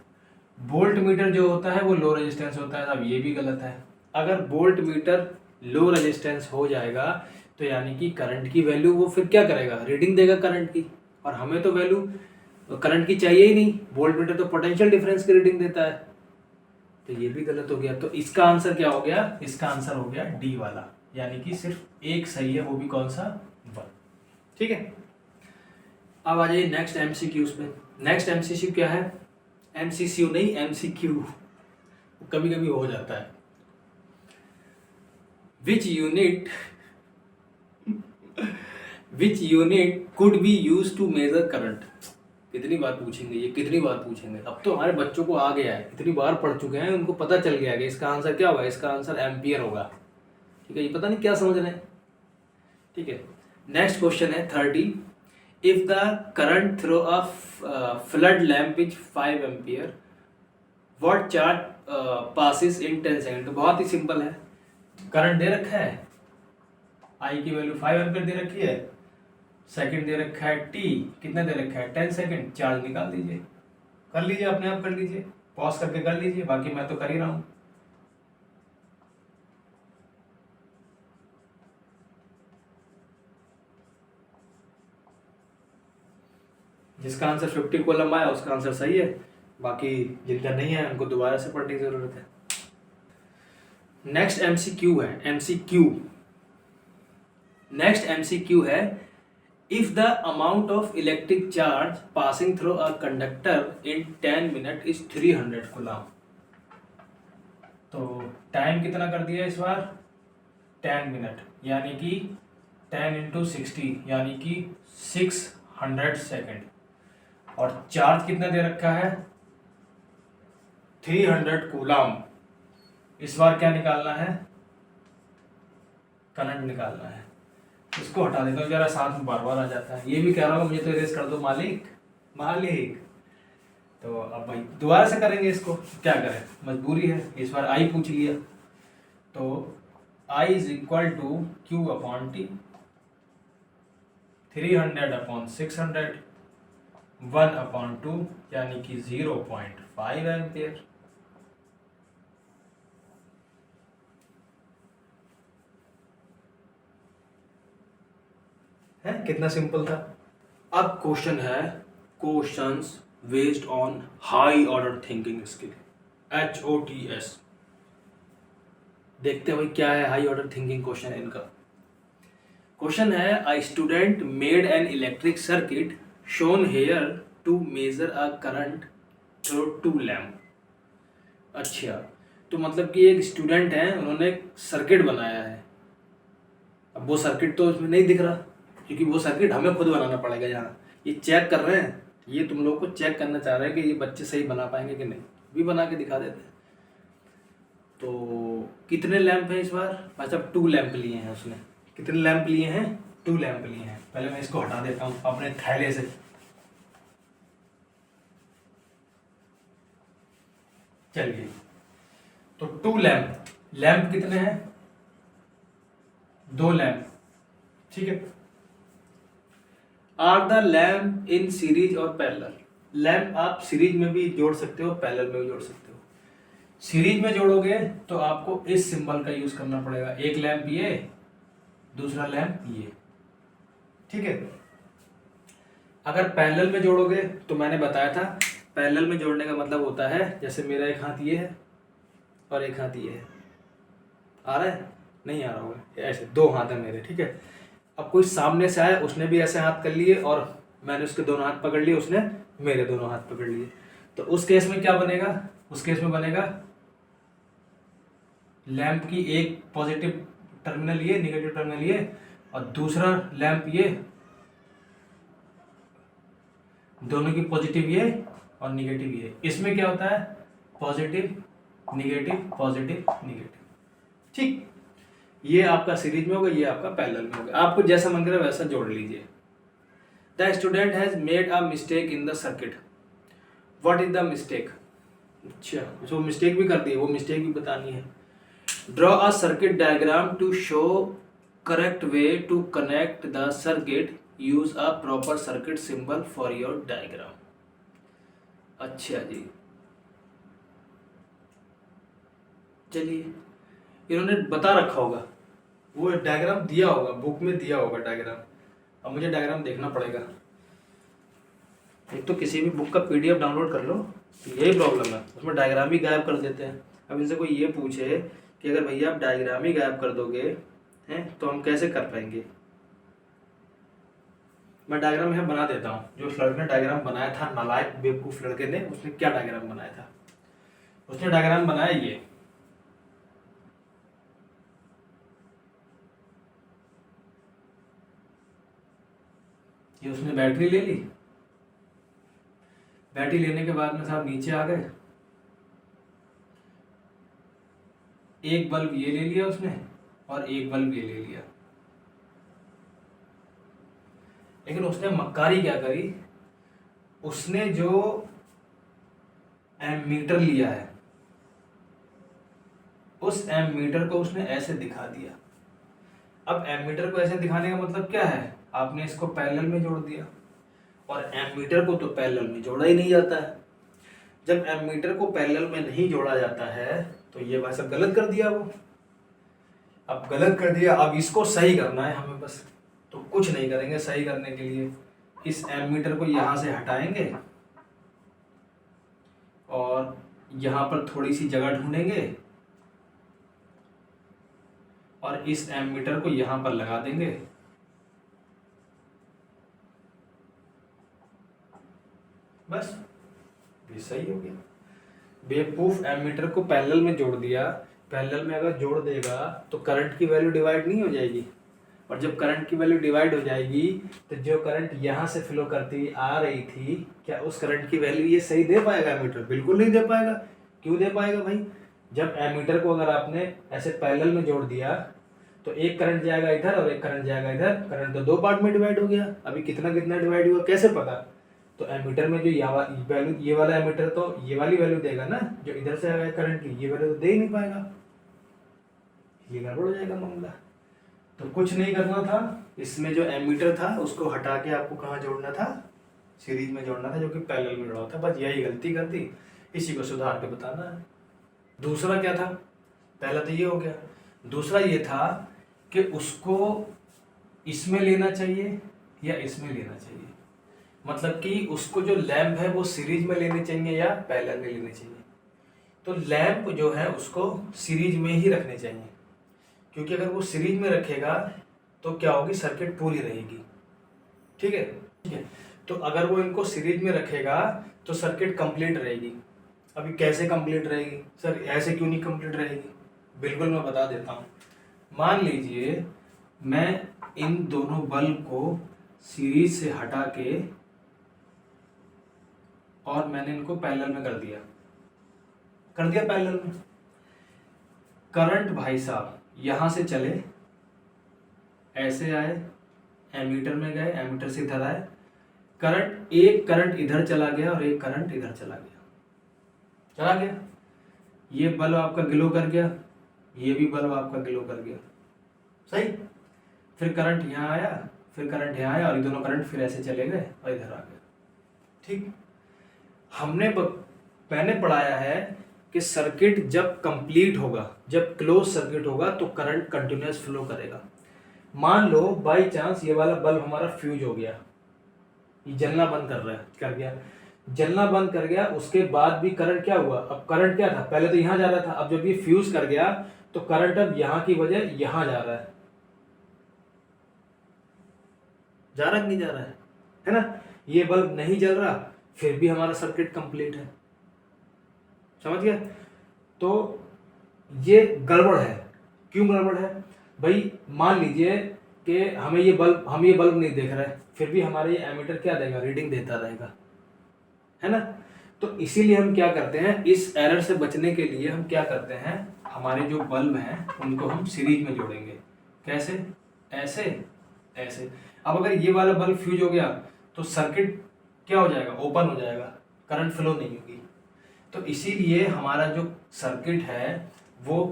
Voltmeter जो होता है वो लो रेजिस्टेंस होता है, अब ये भी गलत है। अगर वोल्ट मीटर लो रेजिस्टेंस हो जाएगा तो यानी कि करंट की वैल्यू वो फिर क्या करेगा, रीडिंग देगा करंट की, और हमें तो वैल्यू करंट की चाहिए ही नहीं। वोल्ट मीटर तो पोटेंशियल डिफरेंस की रीडिंग देता है, तो ये भी गलत हो गया। तो इसका आंसर क्या हो गया, इसका आंसर हो गया डी वाला, यानी कि सिर्फ एक सही है, वो भी कौन सा 1। ठीक है, अब आ जाइए नेक्स्ट MCQs पे। नेक्स्ट MCQ क्या है, MCQ नहीं MCQ, कभी कभी हो जाता है। Which unit could be use to measure current. कितनी बार पूछेंगे ये, कितनी बार पूछेंगे। अब तो हमारे बच्चों को आ गया है, इतनी बार पढ़ चुके हैं, उनको पता चल गया कि इसका आंसर क्या होगा, इसका आंसर एम्पियर होगा। ठीक है, ये पता नहीं क्या समझ रहे हैं। ठीक है, नेक्स्ट क्वेश्चन है 30, if the current through a flood lamp is 5 ampere what charge passes in 10 second. तो बहुत ही सिंपल है, करंट दे रखा है, आई की वैल्यू 5 एम्पियर दे रखी है, सेकंड दे रखा है टी, कितना दे रखा है 10 सेकंड, चार्ज निकाल दीजिए, कर लीजिए, अपने आप कर लीजिए, पॉज करके कर लीजिए, बाकी मैं तो कर ही रहा हूं। जिसका आंसर 50 कॉलम आया उसका आंसर सही है, बाकी जिनका नहीं है उनको दोबारा से पढ़ने की जरूरत है। नेक्स्ट MCQ है, नेक्स्ट MCQ है if the amount of electric charge passing through a conductor in 10 minute is 300 coulomb. तो टाइम कितना कर दिया इस बार 10 मिनट, यानी कि 10 इंटू 60 यानी कि 600 सेकेंड। और चार्ज कितना दे रखा है 300 कूलम। इस बार क्या निकालना है करंट निकालना है। इसको हटा देता हूँ जरा, साथ में बार बार आ जाता है। ये भी कह रहा हूँ मुझे तो इरेज कर दो मालिक मालिक। तो अब भाई दोबारा से करेंगे इसको, क्या करें मजबूरी है। इस बार आई पूछ लिया तो I is equal to Q upon T, 300 अपॉन 600 1 अपॉन 2 यानी कि 0.5 एम्पियर। है कितना सिंपल था। अब क्वेश्चन है questions based on high order thinking skill, HOTS। देखते हैं भाई क्या है हाई ऑर्डर थिंकिंग क्वेश्चन इनका। क्वेश्चन है a student made an electric circuit shown here to measure a current through 2 lamp. अच्छा, तो मतलब कि एक स्टूडेंट है, उन्होंने एक सर्किट बनाया है। अब वो सर्किट तो इसमें नहीं दिख रहा, क्योंकि वो सर्किट हमें खुद बनाना पड़ेगा। यहाँ ये चेक कर रहे हैं, ये तुम लोग को चेक करना चाह रहे हैं कि ये बच्चे सही बना पाएंगे कि नहीं, भी बना के दिखा देते हैं। तो कितने लैंप हैं इस बार भाई साहब 2 लैंप लिए हैं उसने। कितने लैंप लिए हैं 2 लैंप लिए हैं। पहले मैं इसको हटा देता हूँ अपने थैले से। चलिए, तो 2 लैंप, लैंप कितने हैं 2 लैंप, ठीक है। Are the lamp in series और पैरेलल। लैम्प आप सीरीज में भी जोड़ सकते हो, पैरेलल में भी जोड़ सकते हो। सीरीज में जोड़ोगे तो आपको इस सिंबल का यूज करना पड़ेगा, एक लैंप ये, दूसरा लैंप ये, ठीक है। अगर पैरेलल में जोड़ोगे तो मैंने बताया था, पैरेलल में जोड़ने का मतलब होता है जैसे मेरा एक हाथ ये है और एक हाथ ये है। आ रहा है नहीं आ रहा होगा, ऐसे 2 हाथ है मेरे, ठीक है। अब कोई सामने से आया, उसने भी ऐसे हाथ कर लिए और मैंने उसके दोनों हाथ पकड़ लिए, उसने मेरे दोनों हाथ पकड़ लिए। तो उस केस में क्या बनेगा, उस केस में बनेगा लैंप की एक पॉजिटिव टर्मिनल ये, नेगेटिव टर्मिनल ये, और दूसरा लैंप ये, दोनों की पॉजिटिव ये और निगेटिव ये। इसमें क्या होता है पॉजिटिव नेगेटिव पॉजिटिव नेगेटिव, ठीक। ये आपका सीरीज में होगा, ये आपका पैरेलल में होगा। आपको जैसा मन करे वैसा जोड़ लीजिए। The student has made a mistake in the circuit. What is the mistake. अच्छा, जो मिस्टेक भी कर दी है वो मिस्टेक भी बतानी है। Draw a circuit diagram to show correct way to connect the circuit, use a proper circuit symbol for your diagram. अच्छा जी, चलिए, इन्होंने बता रखा होगा, वो डायग्राम दिया होगा, बुक में दिया होगा डायग्राम। अब मुझे डायग्राम देखना पड़ेगा। एक तो किसी भी बुक का PDF डाउनलोड कर लो, यही प्रॉब्लम है, उसमें डायग्राम ही गायब कर देते हैं। अब इनसे कोई ये पूछे कि अगर भैया आप डायग्राम ही गायब कर दोगे हैं तो हम कैसे कर पाएंगे। मैं डायग्राम यहाँ बना देता हूँ। जो उस लड़के ने डायग्राम बनाया था, नालायक बेवकूफ़ लड़के ने, उसने क्या डायग्राम बनाया था। उसने डायग्राम बनाया ये उसने बैटरी ले ली। बैटरी लेने के बाद में साहब नीचे आ गए, एक बल्ब ये ले लिया उसने और एक बल्ब ये ले लिया। लेकिन उसने मक्कारी क्या करी, उसने जो एमीटर लिया है उस एमीटर को उसने ऐसे दिखा दिया। अब एमीटर को ऐसे दिखाने का मतलब क्या है, आपने इसको पैरेलल में जोड़ दिया और एमीटर को तो पैरेलल में जोड़ा ही नहीं जाता है। जब एमीटर को पैरेलल में नहीं जोड़ा जाता है तो ये भाई साहब गलत कर दिया वो। अब गलत कर दिया, अब इसको सही करना है हमें बस। तो कुछ नहीं करेंगे सही करने के लिए, इस एमीटर को यहाँ से हटाएंगे और यहाँ पर थोड़ी सी जगह ढूंढेंगे और इस एमीटर को यहाँ पर लगा देंगे। बस ये सही हो गया। बेवकूफ एमीटर को पैरेलल में जोड़ दिया, पैरेलल में अगर जोड़ देगा तो करंट की वैल्यू डिवाइड नहीं हो जाएगी, और जब करंट की वैल्यू डिवाइड हो जाएगी तो जो करंट यहाँ से फ्लो करती आ रही थी, क्या उस करंट की वैल्यू ये सही दे पाएगा एमीटर? बिल्कुल नहीं दे पाएगा। क्यों दे पाएगा भाई? जब एमीटर को अगर आपने ऐसे पैरेलल में जोड़ दिया तो एक करंट जाएगा इधर और एक करंट जाएगा इधर, करंट तो 2 पार्ट में डिवाइड हो गया। अभी कितना कितना डिवाइड हुआ कैसे पता? तो एमीटर में जो वैल्यू, ये वाला एमीटर तो ये वाली वैल्यू देगा ना, जो इधर से आएगा करंट की, ये वैल्यू तो दे ही नहीं पाएगा, ये गड़बड़ हो जाएगा मामला। तो कुछ नहीं करना था, इसमें जो एमीटर था उसको हटा के आपको कहाँ जोड़ना था? सीरीज में जोड़ना था, जो कि पैरेलल में जुड़ा था। बस यही गलती कर दी, इसी को सुधार के बताना है। दूसरा क्या था? पहला तो ये हो गया। दूसरा ये था कि उसको इसमें लेना चाहिए या इसमें लेना चाहिए, मतलब कि उसको जो लैंप है वो सीरीज में लेने चाहिए या पैरेलल में लेने चाहिए। तो लैंप जो है उसको सीरीज में ही रखने चाहिए, क्योंकि अगर वो सीरीज में रखेगा तो क्या होगी? सर्किट पूरी रहेगी। ठीक है, ठीक है। तो अगर वो इनको सीरीज में रखेगा तो सर्किट कंप्लीट रहेगी। अभी कैसे कंप्लीट रहेगी सर? ऐसे क्यों नहीं कंप्लीट रहेगी? बिल्कुल मैं बता देता हूँ। मान लीजिए मैं इन दोनों बल्ब को सीरीज से हटा के और मैंने इनको पैरेलल में कर दिया पैरेलल में। करंट भाई साहब यहां से चले, ऐसे आए, एमीटर में गए, एमीटर से इधर आए, करंट, एक करंट इधर चला गया और एक करंट इधर चला गया। ये बल्ब आपका ग्लो कर गया, ये भी बल्ब आपका ग्लो कर गया, सही। फिर करंट यहाँ आया, फिर करंट यहाँ आया और ये दोनों करंट फिर ऐसे चले गए और इधर आ गए। ठीक, मैंने पढ़ाया है कि सर्किट जब कंप्लीट होगा, जब क्लोज सर्किट होगा तो करंट कंटिन्यूअस फ्लो करेगा। मान लो बाय चांस ये वाला बल्ब हमारा फ्यूज हो गया, ये जलना बंद कर गया, जलना बंद कर गया, उसके बाद भी करंट क्या हुआ? अब करंट क्या था? पहले तो यहाँ जा रहा था, अब जब ये फ्यूज कर गया तो करंट अब यहाँ की बजाय यहाँ जा रहा है। जा रहा है नहीं जा रहा है ना? ये बल्ब नहीं जल रहा, फिर भी हमारा सर्किट कंप्लीट है। समझ गया? तो ये गड़बड़ है। क्यों गड़बड़ है भाई? मान लीजिए कि हम ये बल्ब नहीं देख रहे, फिर भी हमारे ये एमीटर क्या देगा? रीडिंग देता रहेगा, है ना? तो इसीलिए हम क्या करते हैं, इस एरर से बचने के लिए हम क्या करते हैं, हमारे जो बल्ब हैं उनको हम सीरीज में जोड़ेंगे। कैसे? ऐसे। अब अगर ये वाला बल्ब फ्यूज हो गया तो सर्किट क्या हो जाएगा? ओपन हो जाएगा, करंट फ्लो नहीं होगी। तो इसीलिए हमारा जो सर्किट है वो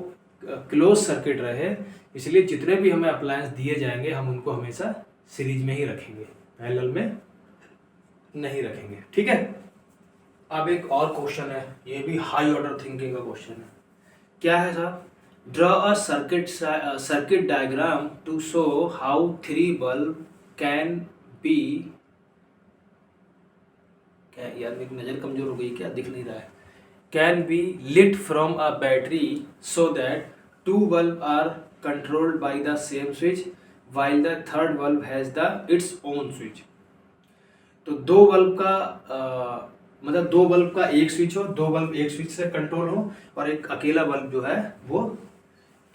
क्लोज सर्किट रहे, इसलिए जितने भी हमें अप्लायंस दिए जाएंगे हम उनको हमेशा सीरीज में ही रखेंगे, पैरेलल में नहीं रखेंगे। ठीक है। अब एक और क्वेश्चन है, ये भी हाई ऑर्डर थिंकिंग का क्वेश्चन है। क्या है साहब? Draw a circuit diagram to show how 3 bulb can be, क्या यार मेरी नज़र कमजोर हो गई, क्या दिख नहीं रहा है, can be lit from a battery so that 2 bulbs are controlled by the same switch while the third bulb has its own switch। तो दो बल्ब का एक स्विच हो, दो बल्ब एक स्विच से कंट्रोल हो और एक अकेला बल्ब जो है वो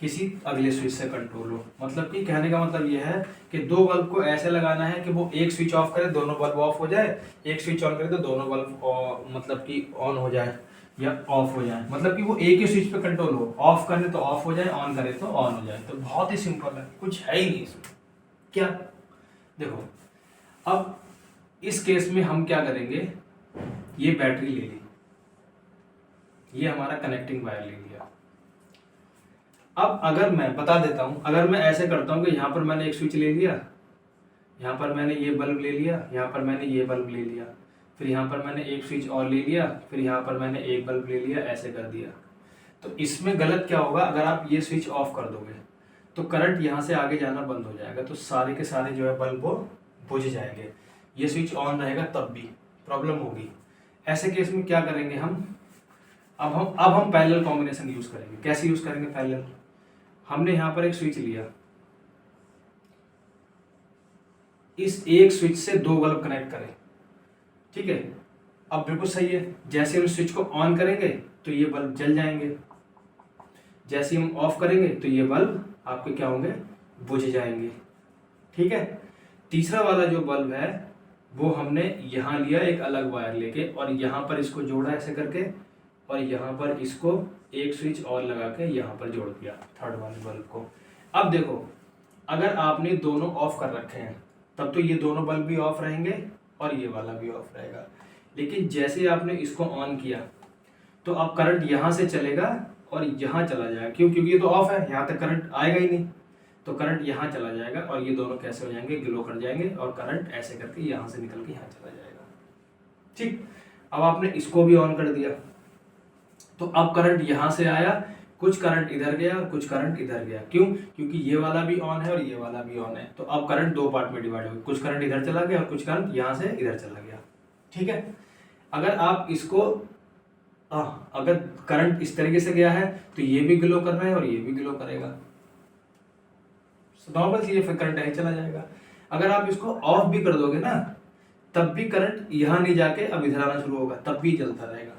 किसी अगले स्विच से कंट्रोल हो। मतलब कि कहने का मतलब ये है कि दो बल्ब को ऐसे लगाना है कि वो एक स्विच ऑफ करे दोनों बल्ब ऑफ हो जाए, एक स्विच ऑन करे तो दोनों बल्ब मतलब कि ऑन हो जाए या ऑफ हो जाए, मतलब कि वो एक ही स्विच पे कंट्रोल हो, ऑफ करे तो ऑफ हो जाए, ऑन करे तो ऑन हो जाए। तो बहुत ही सिंपल है, कुछ है ही नहीं इसमें। क्या देखो, अब इस केस में हम क्या करेंगे, ये बैटरी ले ली, ये हमारा कनेक्टिंग वायर ले लिया। अब अगर मैं बता देता हूं, अगर मैं ऐसे करता हूं कि यहां पर मैंने एक स्विच ले लिया, यहां पर मैंने ये बल्ब ले लिया, यहां पर मैंने ये बल्ब ले लिया, फिर यहाँ पर मैंने एक स्विच और ले लिया, फिर यहाँ पर मैंने एक बल्ब ले लिया, ऐसे कर दिया। तो इसमें गलत क्या होगा, अगर आप ये स्विच ऑफ कर दोगे तो करंट यहाँ से आगे जाना बंद हो जाएगा, तो सारे के सारे जो है बल्ब वो बुझ जाएंगे। ये स्विच ऑन रहेगा तब भी प्रॉब्लम होगी। ऐसे केस में क्या करेंगे हम, अब हम पैरेलल कॉम्बिनेशन यूज करेंगे। कैसे यूज करेंगे पैरेलल? हमने यहाँ पर एक स्विच लिया, इस एक स्विच से दो बल्ब कनेक्ट करें, ठीक है। अब बिल्कुल सही है, जैसे हम स्विच को ऑन करेंगे तो ये बल्ब जल जाएंगे, जैसे हम ऑफ करेंगे तो ये बल्ब आपके क्या होंगे, बुझ जाएंगे। ठीक है। तीसरा वाला जो बल्ब है वो हमने यहाँ लिया एक अलग वायर लेके और यहाँ पर इसको जोड़ा ऐसे करके और यहाँ पर इसको एक स्विच और लगा के यहाँ पर जोड़ दिया थर्ड वाले बल्ब को। अब देखो, अगर आपने दोनों ऑफ कर रखे हैं तब तो ये दोनों बल्ब भी ऑफ रहेंगे और ये वाला भी ऑफ रहेगा, लेकिन जैसे ही आपने इसको ऑन किया तो अब करंट यहाँ से चलेगा और यहाँ चला जाएगा। क्यों? क्योंकि ये तो ऑफ है, यहाँ तक करंट आएगा ही नहीं, तो करंट यहाँ चला जाएगा और ये दोनों कैसे हो जाएंगे, ग्लो कर जाएंगे और करंट ऐसे करके यहाँ से निकल के यहाँ चला जाएगा। ठीक, अब आपने इसको भी ऑन कर दिया तो अब करंट यहाँ से आया, कुछ करंट इधर गया और कुछ करंट इधर गया। क्यों? क्योंकि ये वाला भी ऑन है और ये वाला भी ऑन है, तो अब करंट दो पार्ट में डिवाइड हो गया, कुछ करंट इधर चला गया और कुछ करंट यहाँ से इधर चला गया। ठीक है, अगर आप इसको अगर करंट इस तरीके से गया है तो ये भी ग्लो कर रहा है और ये भी ग्लो करेगा, नॉर्मल चीज है, फिर करंट ऐसे चला जाएगा। अगर आप इसको ऑफ भी कर दोगे ना तब भी करंट यहाँ नहीं जाके अब इधर आना शुरू होगा, तब भी चलता रहेगा।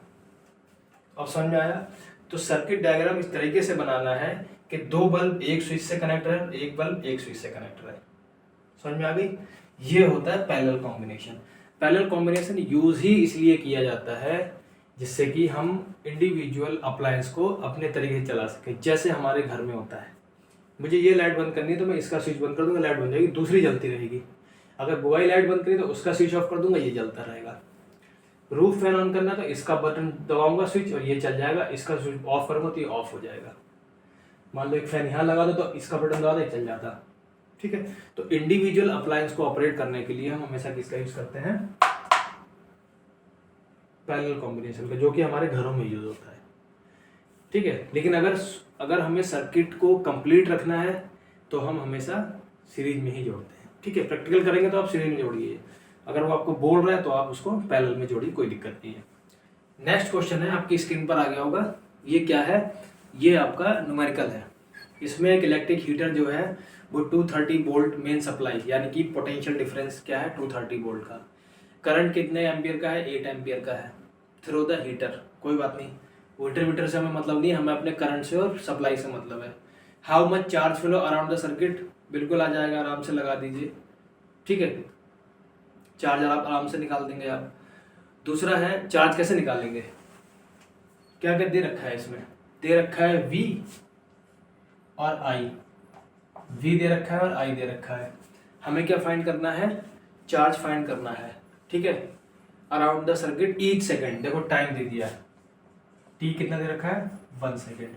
अब समझ में आया? तो सर्किट डायग्राम इस तरीके से बनाना है कि दो बल्ब एक स्विच से कनेक्ट है, एक बल्ब एक स्विच से कनेक्ट है। समझ में आ गई? ये होता है parallel combination. Parallel combination use ही इसलिए किया जाता है जिससे कि हम इंडिविजुअल अप्लायंस को अपने तरीके से चला सके। जैसे हमारे घर में होता है, मुझे ये लाइट बंद करनी है तो मैं इसका स्विच बंद कर दूंगा, लाइट बन जाएगी, दूसरी जलती रहेगी। अगर बुआई लाइट बंद करी तो उसका स्विच ऑफ कर दूंगा, ये जलता रहेगा। रूफ फैन ऑन करना तो इसका बटन दबाऊंगा स्विच और ये चल जाएगा, इसका स्विच ऑफ करूंगा तो ये ऑफ हो जाएगा। मान लो एक फैन यहाँ लगा दो तो इसका बटन दबा दे, चल जाता। ठीक है, तो इंडिविजुअल अप्लायंस को ऑपरेट करने के लिए हम हमेशा किसका यूज करते हैं? पैरेलल कॉम्बिनेशन का, जो कि हमारे घरों में यूज होता है। ठीक है, लेकिन अगर हमें सर्किट को कंप्लीट रखना है तो हम हमेशा सीरीज में ही जोड़ते हैं। ठीक है, प्रैक्टिकल करेंगे तो आप सीरीज में जोड़िए, अगर वो आपको बोल रहा है तो आप उसको पैरेलल में जोड़िए, कोई दिक्कत नहीं है। नेक्स्ट क्वेश्चन है, आपकी स्क्रीन पर आ गया होगा, ये क्या है? ये आपका न्यूमेरिकल है। इसमें एक इलेक्ट्रिक हीटर जो है वो 230 वोल्ट मेन सप्लाई, यानी कि पोटेंशियल डिफरेंस क्या है 230 वोल्ट का। करंट कितने एम्पियर का है? 8 एम्पियर का है। थ्रू द हीटर, कोई बात नहीं, हीटर मीटर से हमें मतलब नहीं, हमें अपने करंट से और सप्लाई से मतलब है। How much charge flow around the circuit, बिल्कुल आ जाएगा, आराम से लगा दीजिए। ठीक है, चार्ज आप आराम से निकाल देंगे आप। दूसरा है चार्ज कैसे निकालेंगे, क्या क्या दे रखा है इसमें? दे रखा है V और I, V दे रखा है और I दे रखा है। हमें क्या फाइंड करना है? चार्ज फाइंड करना है। ठीक है, around the circuit each second, देखो टाइम दे दिया है, T कितना दे रखा है? 1 सेकेंड।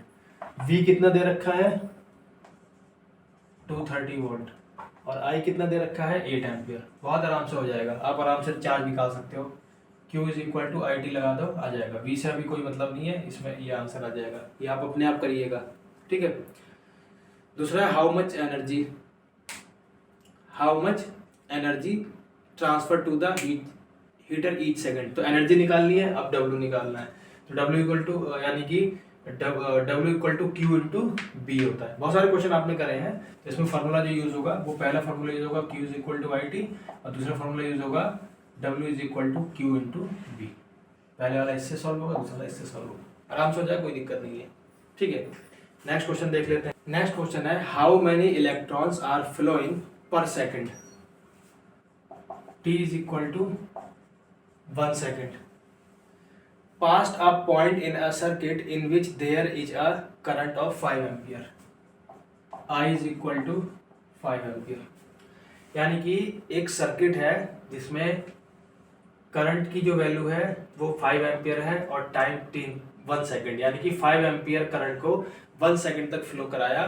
V कितना दे रखा है? 230 वोल्ट। और I कितना दे रखा है? 8 एम्पियर। बहुत आराम से हो जाएगा, आप आराम से चार्ज निकाल सकते हो। Q is equal to IT लगा दो, आ जाएगा। V से अभी कोई मतलब नहीं है, इसमें ये आंसर आ जाएगा, ये आप अपने आप करिएगा। ठीक है, दूसरा है how much energy, how much energy transfer to the heater each second. तो एनर्जी निकालनी है, अब W निकालना है, तो W इक्वल टू, यानी कि W equal to Q into B होता है। बहुत सारे क्वेश्चन आपने करे हैं, तो इसमें फार्मूला जो यूज होगा वो पहला फार्मूला यूज होगा Q is equal to IT और दूसरा फार्मूला यूज होगा W is equal to Q into B। पहले वाला इससे सॉल्व होगा, दूसरा इससे सॉल्व होगा, आराम से हो जाए, कोई दिक्कत नहीं है। ठीक है, नेक्स्ट क्वेश्चन देख लेते हैं। नेक्स्ट क्वेश्चन है how many electrons are flowing per second, T is equal to 1 second. Past a point in a circuit in which there is a current of 5 ampere. I is equal to 5 ampere. यानी कि एक सर्किट है जिसमें करंट की जो वैल्यू है वो 5 एम्पियर है और टाइम 1 सेकेंड, यानी कि 5 एम्पियर करंट को 1 सेकेंड तक फ्लो कराया,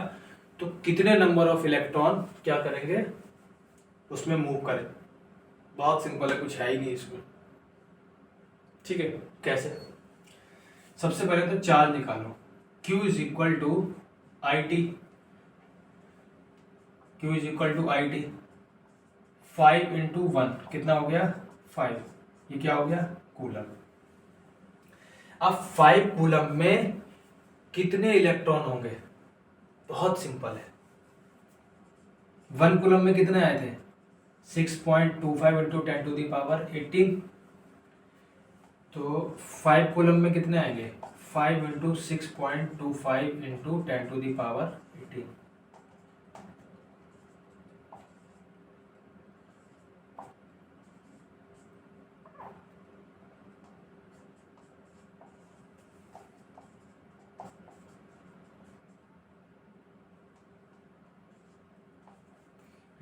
तो कितने नंबर ऑफ इलेक्ट्रॉन क्या करेंगे उसमें मूव करें? बहुत सिंपल है, कुछ है ही नहीं इसमें। ठीक है, कैसे? सबसे पहले तो चार्ज निकालो, Q is equal to IT, Q is equal to IT, 5 into 1 कितना हो गया? 5। ये क्या हो गया? कूलम। अब 5 कूलम में कितने इलेक्ट्रॉन होंगे? बहुत सिंपल है, 1 कूलम में कितने आए थे? 6.25 इंटू 10 टू द पावर 18। तो 5 कूलम में कितने आएंगे? 5 into 6.25 into 10 to the power 18।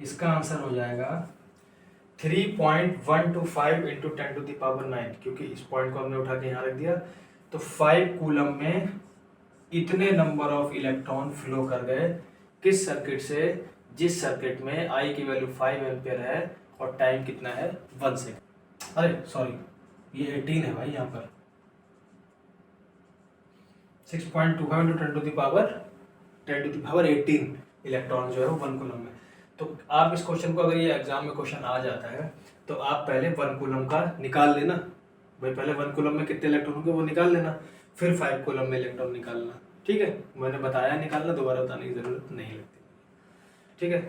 इसका आंसर हो जाएगा 3.125 इंटू 10⁹ क्योंकि इस पॉइंट को हमने उठा के यहाँ रख दिया। तो 5 कूलम में इतने नंबर ऑफ इलेक्ट्रॉन फ्लो कर गए किस सर्किट से, जिस सर्किट में आई की वैल्यू 5 एम्पियर है और टाइम कितना है 1 सेकेंड। अरे सॉरी, ये 18 है भाई, यहाँ पर 6.25 इंटू 10⁻18 इलेक्ट्रॉन जो है वो 1 कूलम में। तो आप इस क्वेश्चन को, अगर ये एग्जाम में क्वेश्चन आ जाता है तो आप पहले 1 कूलम का निकाल लेना भाई, पहले 1 कूलम में कितने इलेक्ट्रॉन होंगे वो निकाल लेना, फिर 5 कूलम में इलेक्ट्रॉन निकालना। ठीक है, मैंने बताया निकालना, दोबारा बताने की जरूरत नहीं लगती। ठीक है,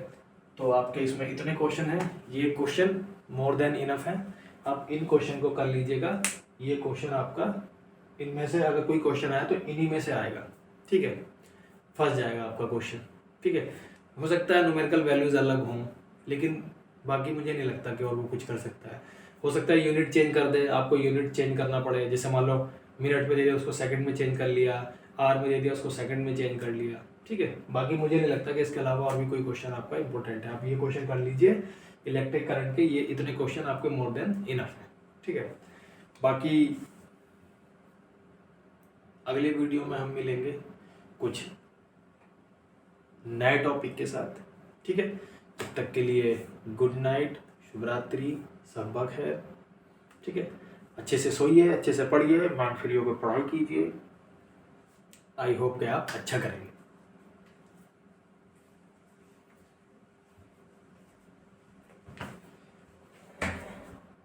तो आपके इसमें इतने क्वेश्चन हैं, ये क्वेश्चन मोर देन इनफ है। आप इन क्वेश्चन को कर लीजिएगा। ये क्वेश्चन आपका इनमें से अगर कोई क्वेश्चन आया तो इन्हीं में से आएगा। ठीक है, फंस जाएगा आपका क्वेश्चन। ठीक है, हो सकता है न्यूमेरिकल वैल्यूज अलग हों, लेकिन बाकी मुझे नहीं लगता कि और वो कुछ कर सकता है। हो सकता है यूनिट चेंज कर दे, आपको यूनिट चेंज करना पड़े, जैसे मान लो मिनट में दे दिया उसको सेकंड में चेंज कर लिया, आर में दे दिया उसको सेकंड में चेंज कर लिया। ठीक है, बाकी मुझे नहीं लगता कि इसके अलावा और भी कोई क्वेश्चन आपका इंपॉर्टेंट है। आप ये क्वेश्चन कर लीजिए इलेक्ट्रिक करंट के, ये इतने क्वेश्चन आपके मोर देन इनफ है। ठीक है, बाकी अगले वीडियो में हम मिलेंगे कुछ नए टॉपिक के साथ। ठीक है, तब तक के लिए गुड नाइट, शुभ रात्रि, सब है। ठीक है, अच्छे से सोइए, अच्छे से पढ़िए, माइंड फ्री होकर पढ़ाई कीजिए। आई होप कि आप अच्छा करेंगे।